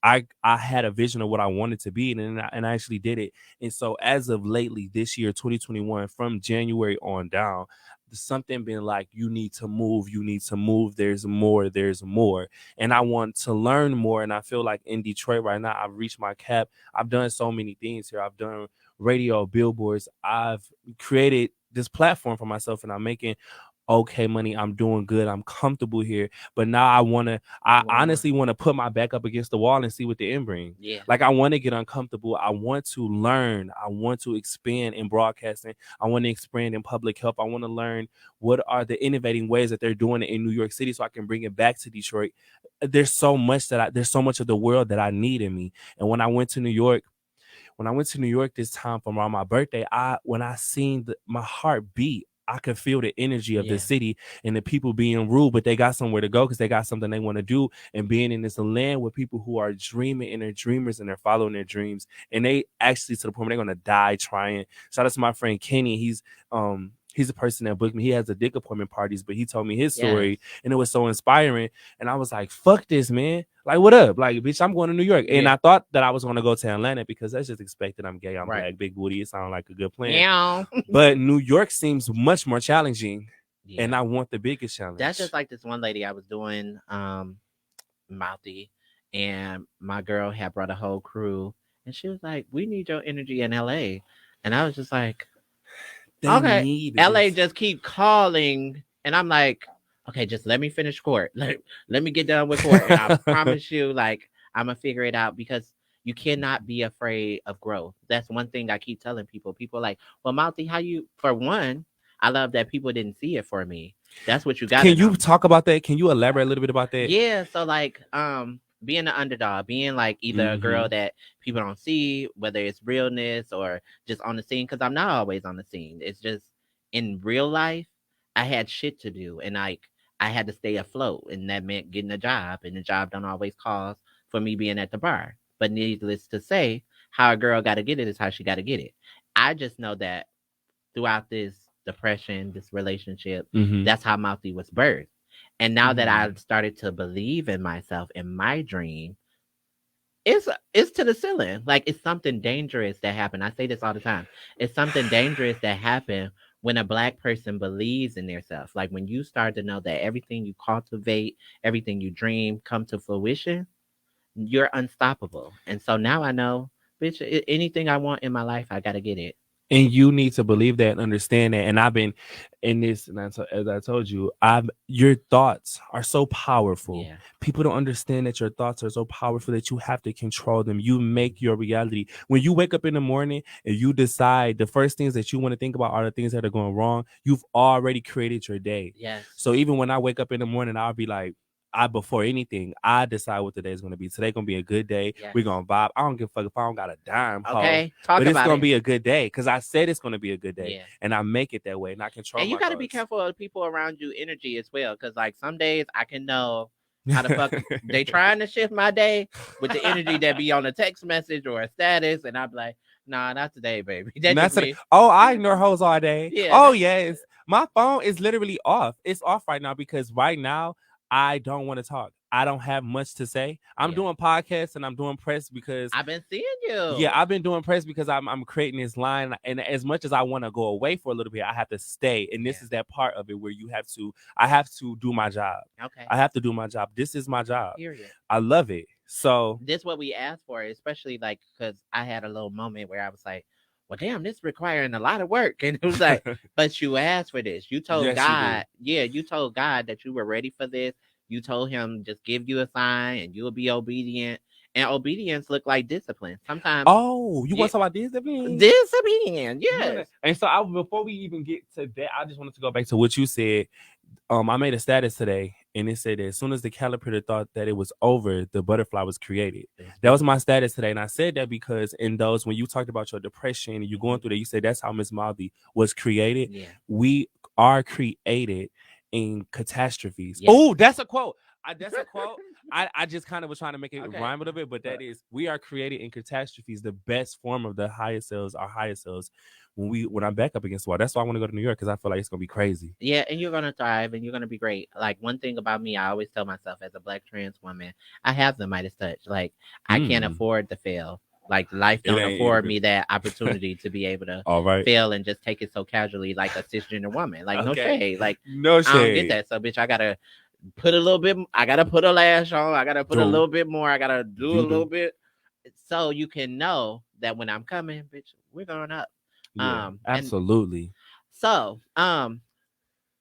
I had a vision of what I wanted to be, and I actually did it. And so as of lately, this year, 2021, from January on down, something been like, you need to move, there's more, and I want to learn more. And I feel like in Detroit right now, I've reached my cap. I've done so many things here. I've done radio, billboards. I've created this platform for myself, and I'm making okay money. I'm doing good. I'm comfortable here. But now I honestly want to put my back up against the wall and see what the end brings. Yeah. Like, I want to get uncomfortable. I want to learn. I want to expand in broadcasting. I want to expand in public health. I want to learn what are the innovating ways that they're doing it in New York City, so I can bring it back to Detroit. There's so much of the world that I need in me. And when I went to New York, this time for around my birthday, when I seen my heart beat, I could feel the energy of the city and the people being rude, but they got somewhere to go because they got something they want to do. And being in this land with people who are dreaming and they're dreamers and they're following their dreams, and they actually, to the point where they're gonna die trying. Shout out to my friend Kenny. He's a person that booked me. He has a dick appointment parties, but he told me his story, and it was so inspiring. And I was like, fuck this, man. Like, what up? Like, bitch, I'm going to New York. And I thought that I was going to go to Atlanta because that's just expected. I'm gay. I'm black, big booty. It sounds like a good plan. Yeah. But New York seems much more challenging. Yeah. And I want the biggest challenge. That's just like this one lady I was doing, Mouthy, and my girl had brought a whole crew, and she was like, we need your energy in LA. And I was just like, okay, LA just keep calling, and I'm like, okay, just let me finish court. Let me get done with court, and I promise you, like, I'm gonna figure it out, because you cannot be afraid of growth. That's one thing I keep telling people. People are like, well, Mouthy, how you? For one, I love that people didn't see it for me. That's what you got. Can you talk about that? Can you elaborate a little bit about that? Yeah, so like, being an underdog, being like either a girl that people don't see, whether it's realness or just on the scene, because I'm not always on the scene. It's just in real life, I had shit to do, and like, I had to stay afloat, and that meant getting a job, and the job don't always cause for me being at the bar. But needless to say, how a girl got to get it is how she got to get it. I just know that throughout this depression, this relationship, that's how Mouthy was birthed. And now that I've started to believe in myself and my dream, it's to the ceiling. Like, it's something dangerous that happened. I say this all the time. It's something dangerous that happened when a Black person believes in themselves. Like, when you start to know that everything you cultivate, everything you dream come to fruition, you're unstoppable. And so now I know, bitch, anything I want in my life, I got to get it. And you need to believe that and understand that. And I've been in this, and as I told you, your thoughts are so powerful. Yeah. People don't understand that your thoughts are so powerful that you have to control them. You make your reality. When you wake up in the morning and you decide the first things that you want to think about are the things that are going wrong, you've already created your day. Yes. So even when I wake up in the morning, I'll be like, before anything, I decide what today is going to be. Today going to be a good day. Yes. We're going to vibe. I don't give a fuck if I don't got a dime. Okay, but it's going to be a good day because I said it's going to be a good day. Yeah. And I make it that way, and I control. And you got to be careful of the people around you energy as well, because like some days I can know how the fuck they trying to shift my day with the energy that be on a text message or a status, and I'm like, nah, not today, baby. That's me. Oh, I ignore hoes all day. Yeah. Oh yes, my phone is literally off. It's off right now because right now I don't want to talk. I don't have much to say. I'm doing podcasts and I'm doing press because I've been seeing you. Yeah, I've been doing press because I'm creating this line. And as much as I want to go away for a little bit, I have to stay. And this is that part of it where I have to do my job. Okay. I have to do my job. This is my job. Period. I love it. So this is what we asked for, especially like because I had a little moment where I was like, well, damn, this requiring a lot of work. And it was like, but you asked for this. You told God, you told God that you were ready for this. You told him just give you a sign and you'll be obedient. And obedience look like discipline. Sometimes. Oh, you want to talk about discipline? Discipline, yes. And so before we even get to that, I just wanted to go back to what you said. I made a status today, and it said that as soon as the caterpillar thought that it was over, the butterfly was created. That was my status today, and I said that because in those, when you talked about your depression and you going through that, you said that's how Miss Mouthy was created. Yeah. We are created in catastrophes. Yeah. Oh, that's a quote. That's a quote. I just kind of was trying to make it rhyme a little bit, but that is, we are created in catastrophes. The best form of the highest selves, our highest selves, when I'm back up against the wall. That's why I want to go to New York, because I feel like it's gonna be crazy. Yeah, and you're gonna thrive, and you're gonna be great. Like, one thing about me, I always tell myself, as a Black trans woman, I have the Midas touch. Like, I can't afford to fail. Like, life don't afford me that opportunity to be able to fail and just take it so casually, like a cisgender woman. Like, no shade. Like, no shade. I don't get that. So, bitch, I gotta put a little bit. I gotta put a lash on. I gotta put a little bit more. I gotta do a little bit, so you can know that when I'm coming, bitch, we're going up. Yeah, absolutely. So,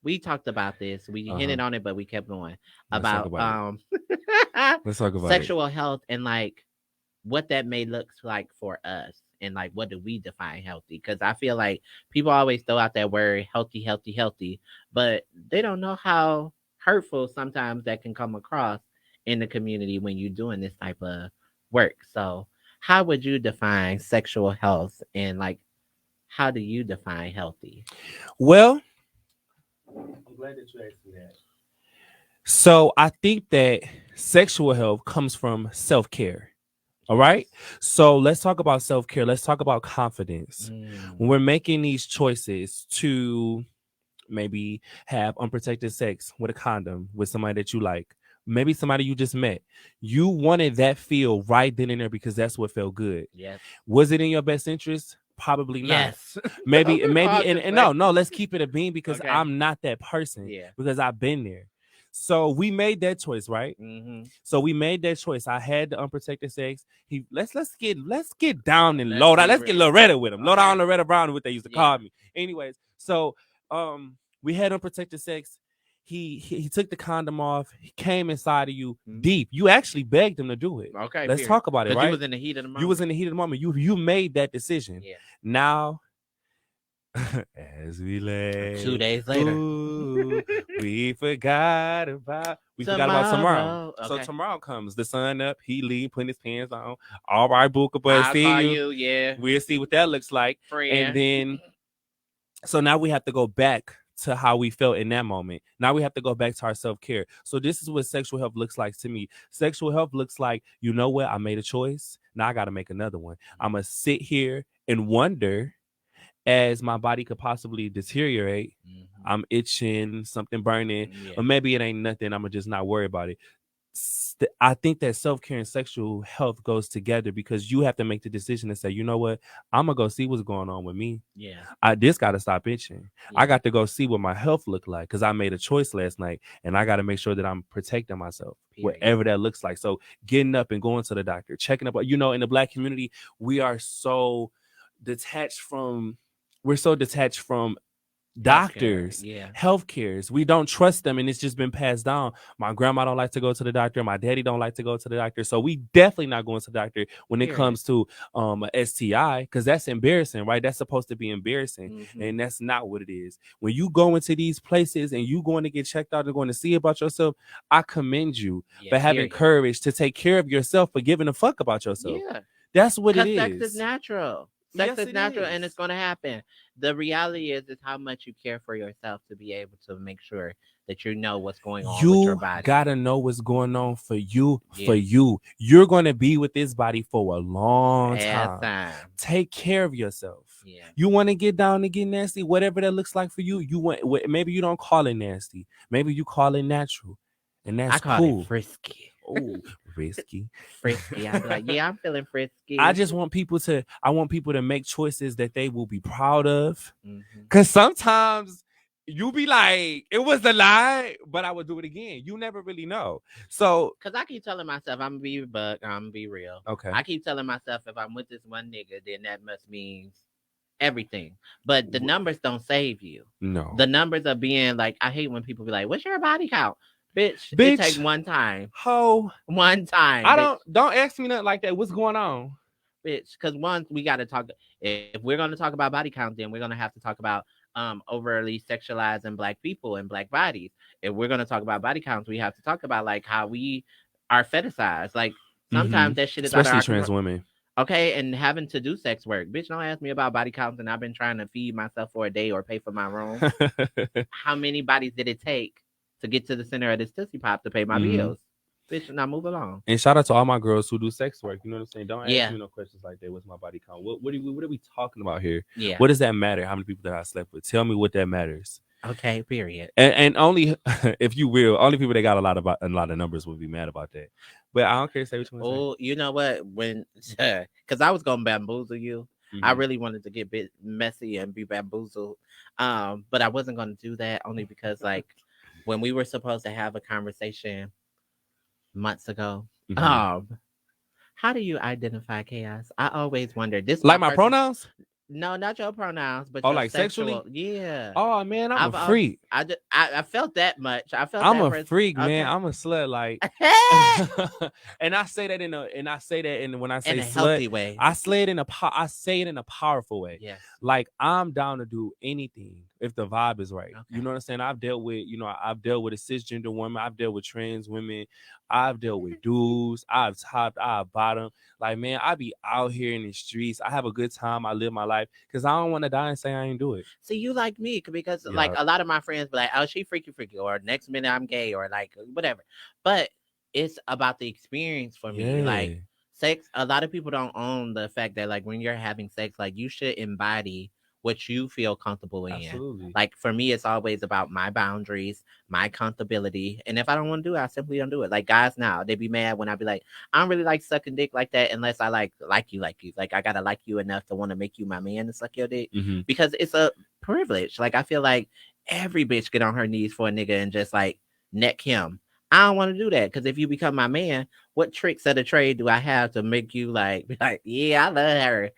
we talked about this. We hinted on it, but we kept going about let's talk about sexual health and like what that may look like for us, and like what do we define healthy? Because I feel like people always throw out that word healthy, but they don't know how hurtful sometimes that can come across in the community when you're doing this type of work. So, how would you define sexual health, and like, how do you define healthy? Well, I'm glad that you asked me that. So I think that sexual health comes from self-care. All right. So let's talk about self-care. Let's talk about confidence. When we're making these choices to maybe have unprotected sex with a condom with somebody that you like, maybe somebody you just met, you wanted that feel right then and there because that's what felt good. Yes. Was it in your best interest? Probably not. Yes. Maybe, and no, let's keep it a beam, because I'm not that person. Yeah. Because I've been there. So we made that choice, right? So we made that choice. I had the unprotected sex. Let's get down and low down. Let's get Loretta with him. Low down Loretta Brown, what they used to call me. Anyways, so we had unprotected sex. He took the condom off. He came inside of you deep. You actually begged him to do it. Okay, let's talk about it. Right? You was in the heat of the moment. You was in the heat of the moment. You made that decision. Yeah. Now, as we lay 2 days later, we forgot about tomorrow. Okay. So tomorrow comes, the sun up, he leave, putting his pants on. All right, Booker, but see you. Yeah, we'll see what that looks like. Friend. And then, so now we have to go back to how we felt in that moment. Now we have to go back to our self-care. So this is what sexual health looks like to me. Sexual health looks like, you know what? I made a choice. Now I got to make another one. I'm going to sit here and wonder, as my body could possibly deteriorate. I'm itching, something burning, or maybe it ain't nothing. I'm going to just not worry about it. I think that self-care and sexual health goes together, because you have to make the decision and say, you know what, I'm gonna go see what's going on with me. This gotta stop itching. I got to go see what my health look like, because I made a choice last night, and I got to make sure that I'm protecting myself, whatever that looks like. So getting up and going to the doctor, checking up, in the Black community, we're so detached from doctors, healthcares. We don't trust them, and it's just been passed down. My grandma don't like to go to the doctor. My daddy don't like to go to the doctor. So we definitely not going to the doctor when it comes to a STI, because that's embarrassing, right? That's supposed to be embarrassing, and that's not what it is. When you go into these places and you going to get checked out and going to see about yourself, I commend you for having courage to take care of yourself, for giving a fuck about yourself. That's what it is. Sex is natural. Sex is natural, and it's going to happen. The reality is how much you care for yourself to be able to make sure that you know what's going on with your body. You got to know what's going on for you, for you. You're going to be with this body for a long time. Take care of yourself. You want to get down and get nasty, whatever that looks like for you. Maybe you don't call it nasty. Maybe you call it natural. And that's cool. I call it frisky. Oh, frisky. I'm like, I'm feeling frisky. I want people to make choices that they will be proud of. Because sometimes you be like, it was a lie, but I would do it again. You never really know. So, because I keep telling myself, I'm gonna be a buck, I'm gonna be real. Okay. I keep telling myself, if I'm with this one nigga, then that must mean everything. But the numbers don't save you. No. The numbers are being like, I hate when people be like, what's your body count? Bitch, it takes one time. One time. Don't ask me nothing like that. What's going on? Bitch, because once we got to talk, if we're going to talk about body count, then we're going to have to talk about overly sexualizing Black people and Black bodies. If we're going to talk about body counts, we have to talk about like how we are fetishized. Like sometimes that shit is especially trans women. Okay, and having to do sex work. Bitch, don't ask me about body counts, and I've been trying to feed myself for a day or pay for my room. How many bodies did it take to get to the center of this Tootsie Pop to pay my bills. Bitch, now move along. And shout out to all my girls who do sex work. You know what I'm saying? Don't Yeah. ask me no questions like that. What's my body count? What are we talking about here? Yeah. What does that matter? How many people that I slept with? Tell me what that matters. Okay, period. And only if you will, only people that got a lot of numbers will be mad about that. But I don't care. Say what you want to say. Oh, you know what? When because I was gonna bamboozle you. I really wanted to get a bit messy and be bamboozled. But I wasn't gonna do that only because like when we were supposed to have a conversation months ago, how do you identify chaos? I always wondered. This like my pronouns? No, not your pronouns, but your like sexually? Yeah. Oh man, I'm a freak. I felt that much. I felt I'm that a freak, man. Okay. I'm a slut, like, and I say that when I say in a slut, healthy way. I say it in a powerful way. Yes. Like I'm down to do anything if the vibe is right. Okay. You know what I'm saying? I've dealt with a cisgender woman. I've dealt with trans women. I've dealt with dudes. I've topped. I've bottom. Like, man, I be out here in the streets. I have a good time. I live my life because I don't want to die and say I ain't do it. See, you like me because like a lot of my friends be like, oh, she freaky, or next minute I'm gay or like whatever. But it's about the experience for me. Like sex, a lot of people don't own the fact that like when you're having sex, like you should embody what you feel comfortable in. Absolutely. Like for me, it's always about my boundaries, my comfortability. And if I don't want to do it, I simply don't do it. Like guys now, they be mad when I be like, I don't really like sucking dick like that unless I like you. Like I gotta like you enough to want to make you my man and suck your dick because it's a privilege. Like I feel like every bitch get on her knees for a nigga and just like neck him. I don't want to do that because if you become my man, what tricks of the trade do I have to make you like be like, yeah, I love her.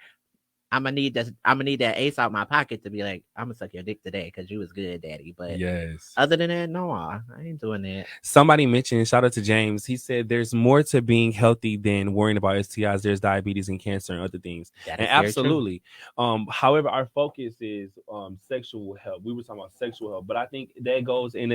I'm gonna need that ace out my pocket to be like, I'm gonna suck your dick today because you was good, daddy. But yes, other than that, no, I ain't doing that. Somebody mentioned, shout out to James. He said there's more to being healthy than worrying about STIs. There's diabetes and cancer and other things. And absolutely. However, our focus is sexual health. We were talking about sexual health, but I think that goes in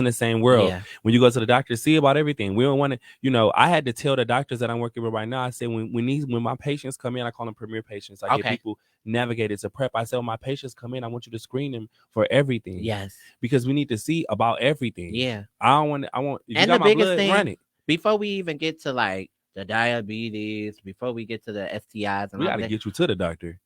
the same world. Yeah. When you go to the doctor, see about everything. We don't want to, I had to tell the doctors that I'm working with right now. I said when my patients come in, I call them premier patients. I get people navigated to PrEP. I said when my patients come in, I want you to screen them for everything. Yes, because we need to see about everything. Yeah, I want. If and you got the my biggest blood, thing, run it before we even get to like the diabetes, before we get to the STIs, and we got to get you to the doctor.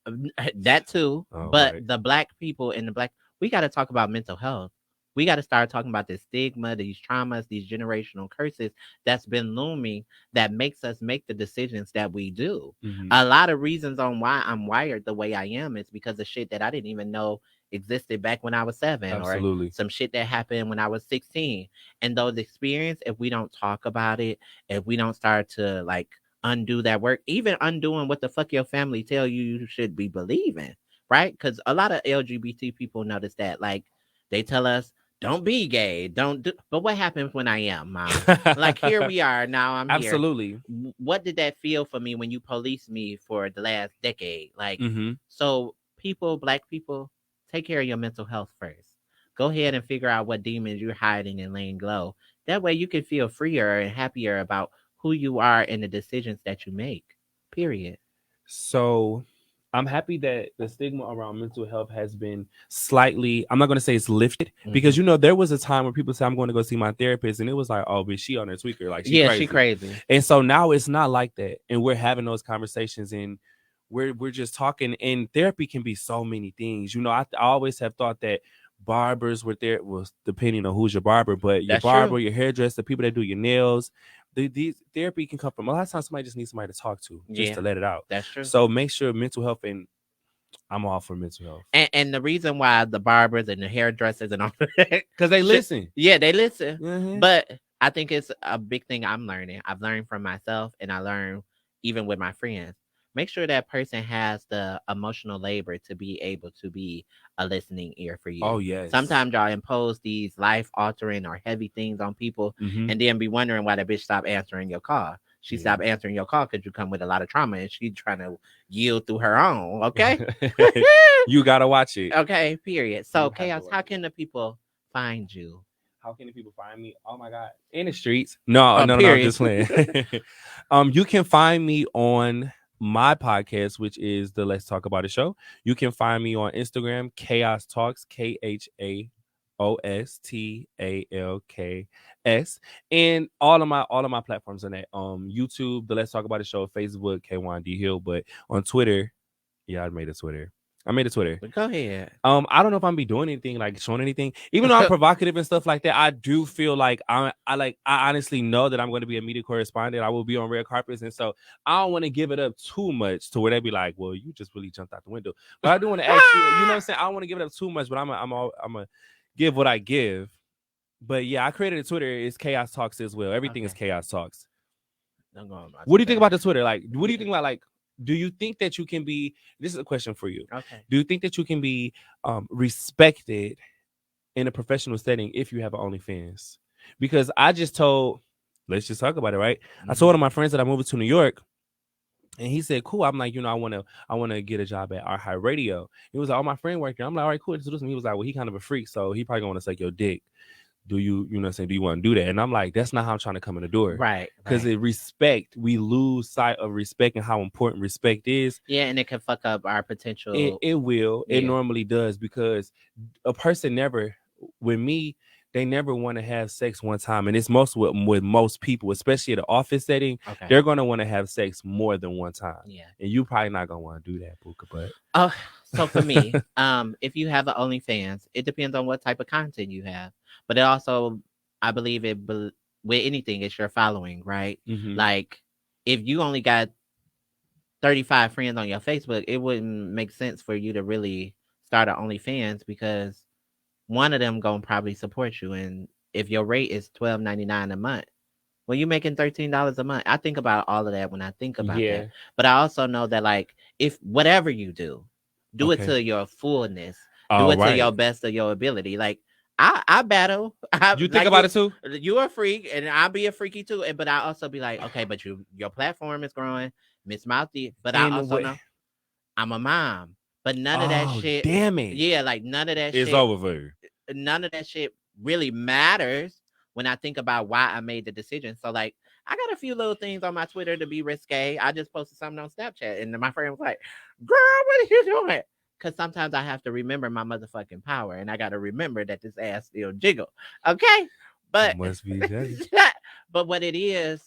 That too, but the black people and we got to talk about mental health. We got to start talking about this stigma, these traumas, these generational curses that's been looming that makes us make the decisions that we do. A lot of reasons on why I'm wired the way I am is because of shit that I didn't even know existed back when I was 7. Absolutely. Or some shit that happened when I was 16. And those experiences, if we don't talk about it, if we don't start to like undo that work, even undoing what the fuck your family tell you should be believing, right? Because a lot of LGBT people notice that, like, they tell us, don't be gay, don't do. But what happens when I am, Mom? Like, here we are now. I'm absolutely here. What did that feel for me when you policed me for the last decade? Like, so people, black people, take care of your mental health first. Go ahead and figure out what demons you're hiding and laying low. That way, you can feel freer and happier about who you are and the decisions that you make. Period. So I'm happy that the stigma around mental health has been slightly, I'm not going to say it's lifted, because, there was a time where people say, I'm going to go see my therapist. And it was like, oh, but she on her tweaker. Like, she crazy. And so now it's not like that. And we're having those conversations and we're just talking. And therapy can be so many things. I always have thought that barbers were there, was depending on who's your barber, but your barber, your hairdresser, people that do your nails, these therapy can come from a lot of times somebody just needs somebody to talk to, just to let it out. That's true. So make sure mental health, and I'm all for mental health. And the reason why the barbers and the hairdressers and all that, because they listen. Yeah, they listen. But I think it's a big thing I'm learning. I've learned from myself, and I learn even with my friends. Make sure that person has the emotional labor to be able to be a listening ear for you. Oh, yes. Sometimes y'all impose these life-altering or heavy things on people and then be wondering why the bitch stopped answering your call. She stopped answering your call because you come with a lot of trauma and she's trying to yield through her own, okay? You got to watch it. Okay, period. So, Chaos, how can the people find you? How can the people find me? Oh my God. In the streets. No, I'm just playing. You can find me on my podcast, which is the Let's Talk About It show. You can find me on Instagram, Chaos Talks, KHAOS OSTALKS, and all of my platforms on that. YouTube, the Let's Talk About It Show, Facebook, Kajuan Hill, but on Twitter, yeah, I made a Twitter. Go ahead. I don't know if I'm be doing anything, like showing anything. Even though I'm provocative and stuff like that, I do feel like I honestly know that I'm going to be a media correspondent. I will be on red carpets, and so I don't want to give it up too much to where they be like, "Well, you just really jumped out the window." But I do want to ask you, you know what I'm saying? I don't want to give it up too much, but I'm a give what I give. But yeah, I created a Twitter. It's Chaos Talks as well. Everything is Chaos Talks. What do you think about the Twitter? Like, what do you think about like? Do you think that you can be? This is a question for you. Okay. Do you think that you can be respected in a professional setting if you have an OnlyFans? Because I just told, let's just talk about it, right? Mm-hmm. I told one of my friends that I moved to New York, and he said, "Cool." I'm like, I want to get a job at Our High Radio. He was like, "Oh, my friend worked there." I'm like, "All right, cool." Introduce me. He was like, "Well, he kind of a freak, so he probably gonna want to suck your dick. Do you know what I'm saying? Do you want to do that?" And I'm like, that's not how I'm trying to come in the door. Right. Because we lose sight of respect and how important respect is. Yeah, and it can fuck up our potential. It will. Yeah. It normally does, because a person never, with me, they never want to have sex one time. And it's most with most people, especially at an office setting, they're going to want to have sex more than one time. Yeah. And you probably not going to want to do that, Buka, but. Oh, so for me, if you have an OnlyFans, it depends on what type of content you have. But it also, I believe with anything, it's your following, right? Mm-hmm. Like, if you only got 35 friends on your Facebook, it wouldn't make sense for you to really start an OnlyFans, because one of them gonna probably support you. And if your rate is $12.99 a month, well, you're making $13 a month. I think about all of that when I think about that. But I also know that, like, if whatever you do it to your fullness. Do it to your best of your ability. Like, I battle. You think about it too? You're a freak, and I'll be a freaky too. But I also be like, okay, but your platform is growing, Miss Mouthy. But I also know I'm a mom. But none of that shit. Damn it. Yeah, like none of that shit. It's over. None of that shit really matters when I think about why I made the decision. So, like, I got a few little things on my Twitter to be risque. I just posted something on Snapchat, and my friend was like, "Girl, what are you doing?" Because sometimes I have to remember my motherfucking power, and I got to remember that this ass still jiggle. Okay? But must be but what it is,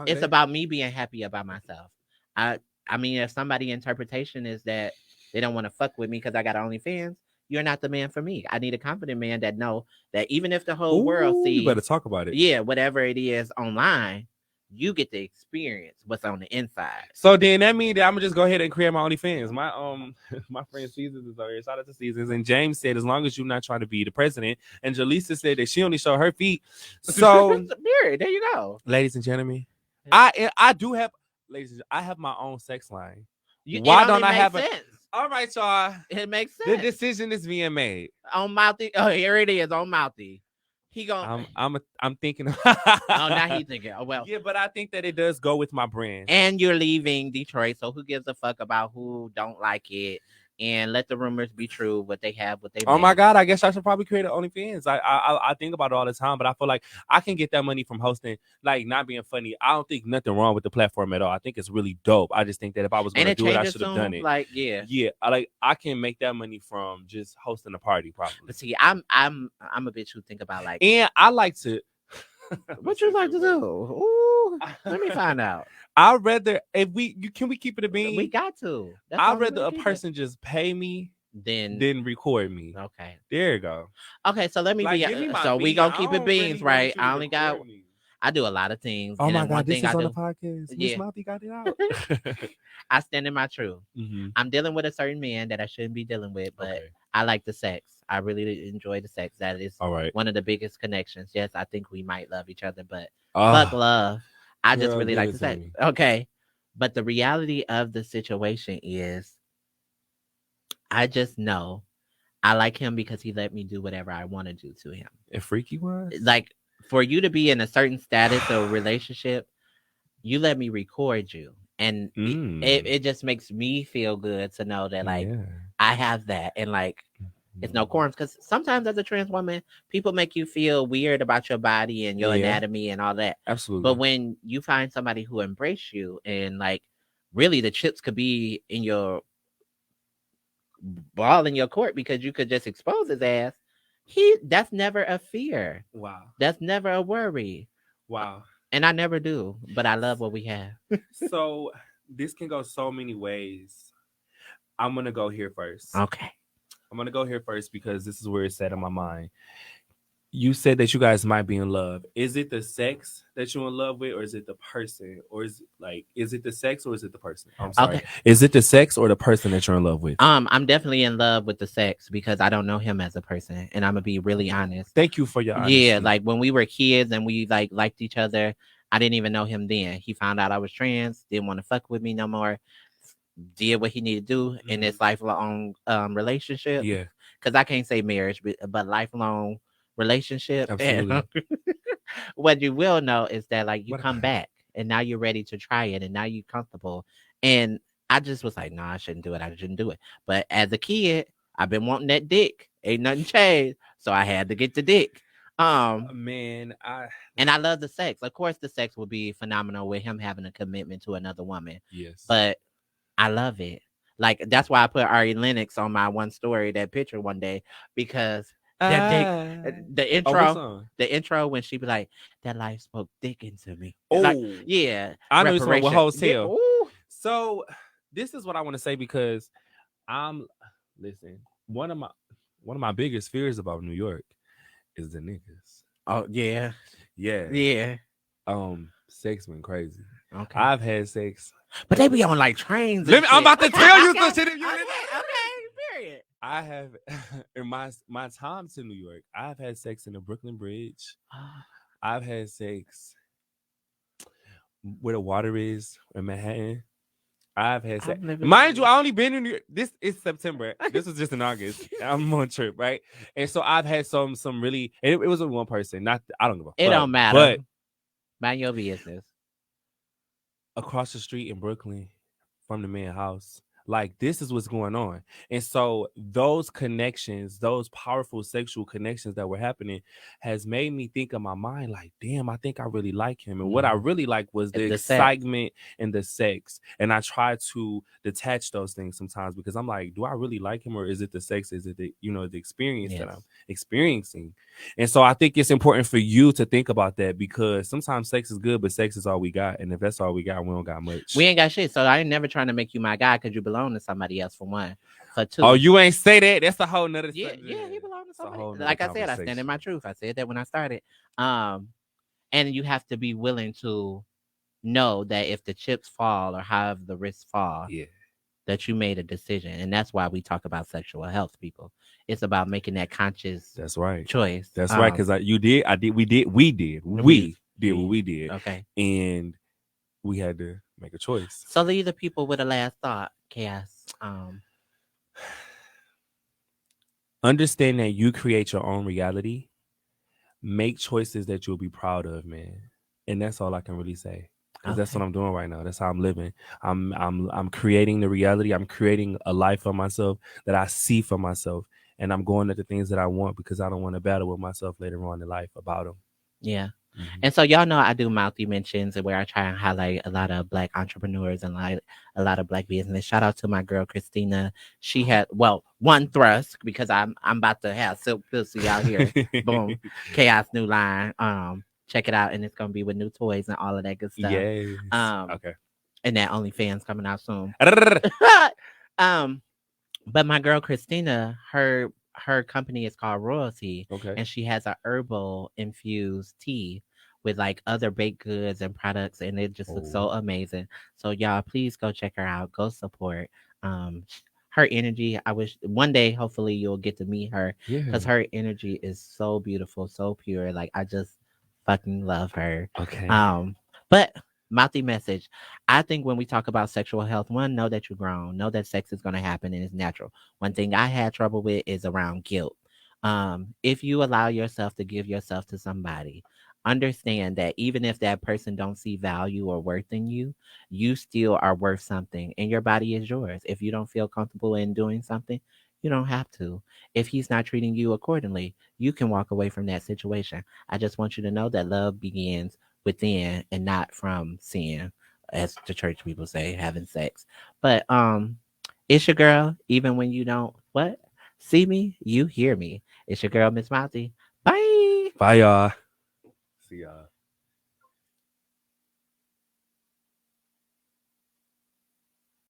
it's about me being happy about myself. I mean, if somebody's interpretation is that they don't want to fuck with me because I got OnlyFans, you're not the man for me. I need a confident man that know that even if the whole world sees, you better talk about it. Yeah, whatever it is online, you get to experience what's on the inside. So then that means that I'm gonna just go ahead and create my OnlyFans. My friend Seasons is over here. Shout out to Seasons. And James said, as long as you're not trying to be the president. And Jaleesa said that she only showed her feet. So there you go. Ladies and gentlemen, I do have, I have my own sex line. Why don't I have sense. All right, y'all. It makes sense. The decision is being made on Mouthy. Oh, here it is on Mouthy. He gonna. I'm thinking. Oh, now he's thinking. Oh well. Yeah, but I think that it does go with my brand. And you're leaving Detroit, so who gives a fuck about who don't like it? And let the rumors be true. What they have, what they. Oh my God! I guess I should probably create an OnlyFans. I think about it all the time, but I feel like I can get that money from hosting. Like, not being funny, I don't think nothing wrong with the platform at all. I think it's really dope. I just think that if I was going to do it, I should have done it. Like, yeah. I can make that money from just hosting a party, probably. But see, I'm a bitch who think about like. And I like to. What you like to do? Ooh, let me find out. I'd rather can we keep it a bean? We got to. I'd rather a person just pay me than record me. Okay. There you go. Okay, so let me we gonna keep it beans, right? I only got I do a lot of things. Oh my God, this is on the podcast. Miss Mouthy got it out. I stand in my truth. Mm-hmm. I'm dealing with a certain man that I shouldn't be dealing with, but I like the sex. I really enjoy the sex. That is one of the biggest connections. Yes, I think we might love each other, but fuck love. I just really like the sex. Okay. But the reality of the situation is I just know I like him because he let me do whatever I want to do to him. And freaky was? Like, for you to be in a certain status or relationship, you let me record you. And it just makes me feel good to know that, like, I have that. And, like, it's no quorums. Because sometimes as a trans woman, people make you feel weird about your body and your anatomy and all that. Absolutely. But when you find somebody who embrace you and, like, really the chips could be in your ball in your court because you could just expose his ass. That's never a fear. Wow. That's never a worry. Wow. And I never do, but I love what we have. So this can go so many ways. I'm gonna go here first. Okay. I'm gonna go here first because this is where it's set in my mind. You said that you guys might be in love. Is it the sex that you're in love with, or is it the person, or is it the sex, or is it the person? I'm sorry. Okay. Is it the sex or the person that you're in love with? I'm definitely in love with the sex because I don't know him as a person, and I'm gonna be really honest. Thank you for your honesty. Yeah, like when we were kids and we like liked each other, I didn't even know him then. He found out I was trans, didn't want to fuck with me no more, did what he needed to do in this lifelong relationship. Yeah, because I can't say marriage, but lifelong relationship. absolutely. And what you will know is that like you What- come back and now you're ready to try it and now you're comfortable. And I just was like, nah, I shouldn't do it. I shouldn't do it. But as a kid, I've been wanting that dick. Ain't nothing changed. So I had to get the dick. Man, And I love the sex. Of course, the sex will be phenomenal with him having a commitment to another woman. yes. But I love it. Like that's why I put Ari Lennox on my one story, that picture one day, because that dick, the intro, the intro when she be like, "That life spoke dick into me." Oh, like, yeah, I know this one with Hotel. Yeah, so this is what I want to say because listen. One of my biggest fears about New York is the niggas. Oh yeah, yeah. Sex went crazy. Okay, I've had sex, but they be on like trains. I'm about to tell you some shit. If you okay, period. I have in my time to New York, I've had sex in the Brooklyn Bridge. I've had sex where the water is in Manhattan. I've had sex. Mind you, I only been in New York. This is September. This was just in August. I'm on a trip, right? And so I've had some really. It was with one person. Not I don't give a fuck. It don't matter. But mind your business. Across the street in Brooklyn from the man's house. Like this is what's going on. And so those connections, those powerful sexual connections that were happening has made me think in my mind like, damn, I think I really like him. And what I really like was the excitement and the sex. And I try to detach those things sometimes because I'm like, do I really like him or is it the sex? Is it the experience that I'm experiencing? And so I think it's important for you to think about that because sometimes sex is good, but sex is all we got. And if that's all we got, we don't got much. We ain't got shit. So I ain't never trying to make you my guy because you belong to somebody else for one. For two. Oh, you ain't say that. That's a whole nother. Yeah, he belongs to somebody. Like I said, I stand in my truth. I said that when I started. And you have to be willing to know that if the chips fall or however the risks fall, that you made a decision. And that's why we talk about sexual health, people. It's about making that conscious choice. That's right. Because we did what we did. Okay. And we had to make a choice. So leave the people with a last thought, Chaos. Understand that you create your own reality. Make choices that you'll be proud of, man. And that's all I can really say. Because that's what I'm doing right now. That's how I'm living. I'm creating the reality. I'm creating a life for myself that I see for myself. And I'm going at the things that I want because I don't want to battle with myself later on in life about them. Yeah. Mm-hmm. And so y'all know I do Mouthy mentions where I try and highlight a lot of Black entrepreneurs and like a lot of Black business. Shout out to my girl Christina. She had one thrust because I'm about to have silk pussy out here. Boom, Chaos new line. Check it out, and it's gonna be with new toys and all of that good stuff. Yes. Okay. And that OnlyFans coming out soon. But my girl Christina, her company is called Royalty. Okay. And she has a herbal infused tea with like other baked goods and products, and it just looks so amazing. So y'all, please go check her out. Go support. Her energy. I wish one day, hopefully, you'll get to meet her because her energy is so beautiful, so pure. Like I just fucking love her. Okay. But Mouthy message. I think when we talk about sexual health, one, know that you're grown, know that sex is going to happen and it's natural. One thing I had trouble with is around guilt. If you allow yourself to give yourself to somebody, understand that even if that person don't see value or worth in you, you still are worth something and your body is yours. If you don't feel comfortable in doing something, you don't have to. If he's not treating you accordingly, you can walk away from that situation. I just want you to know that love begins within and not from sin, as the church people say, having sex. But it's your girl, even when you don't See me, you hear me. It's your girl, Miss Mouthy. Bye. Bye, y'all. See y'all.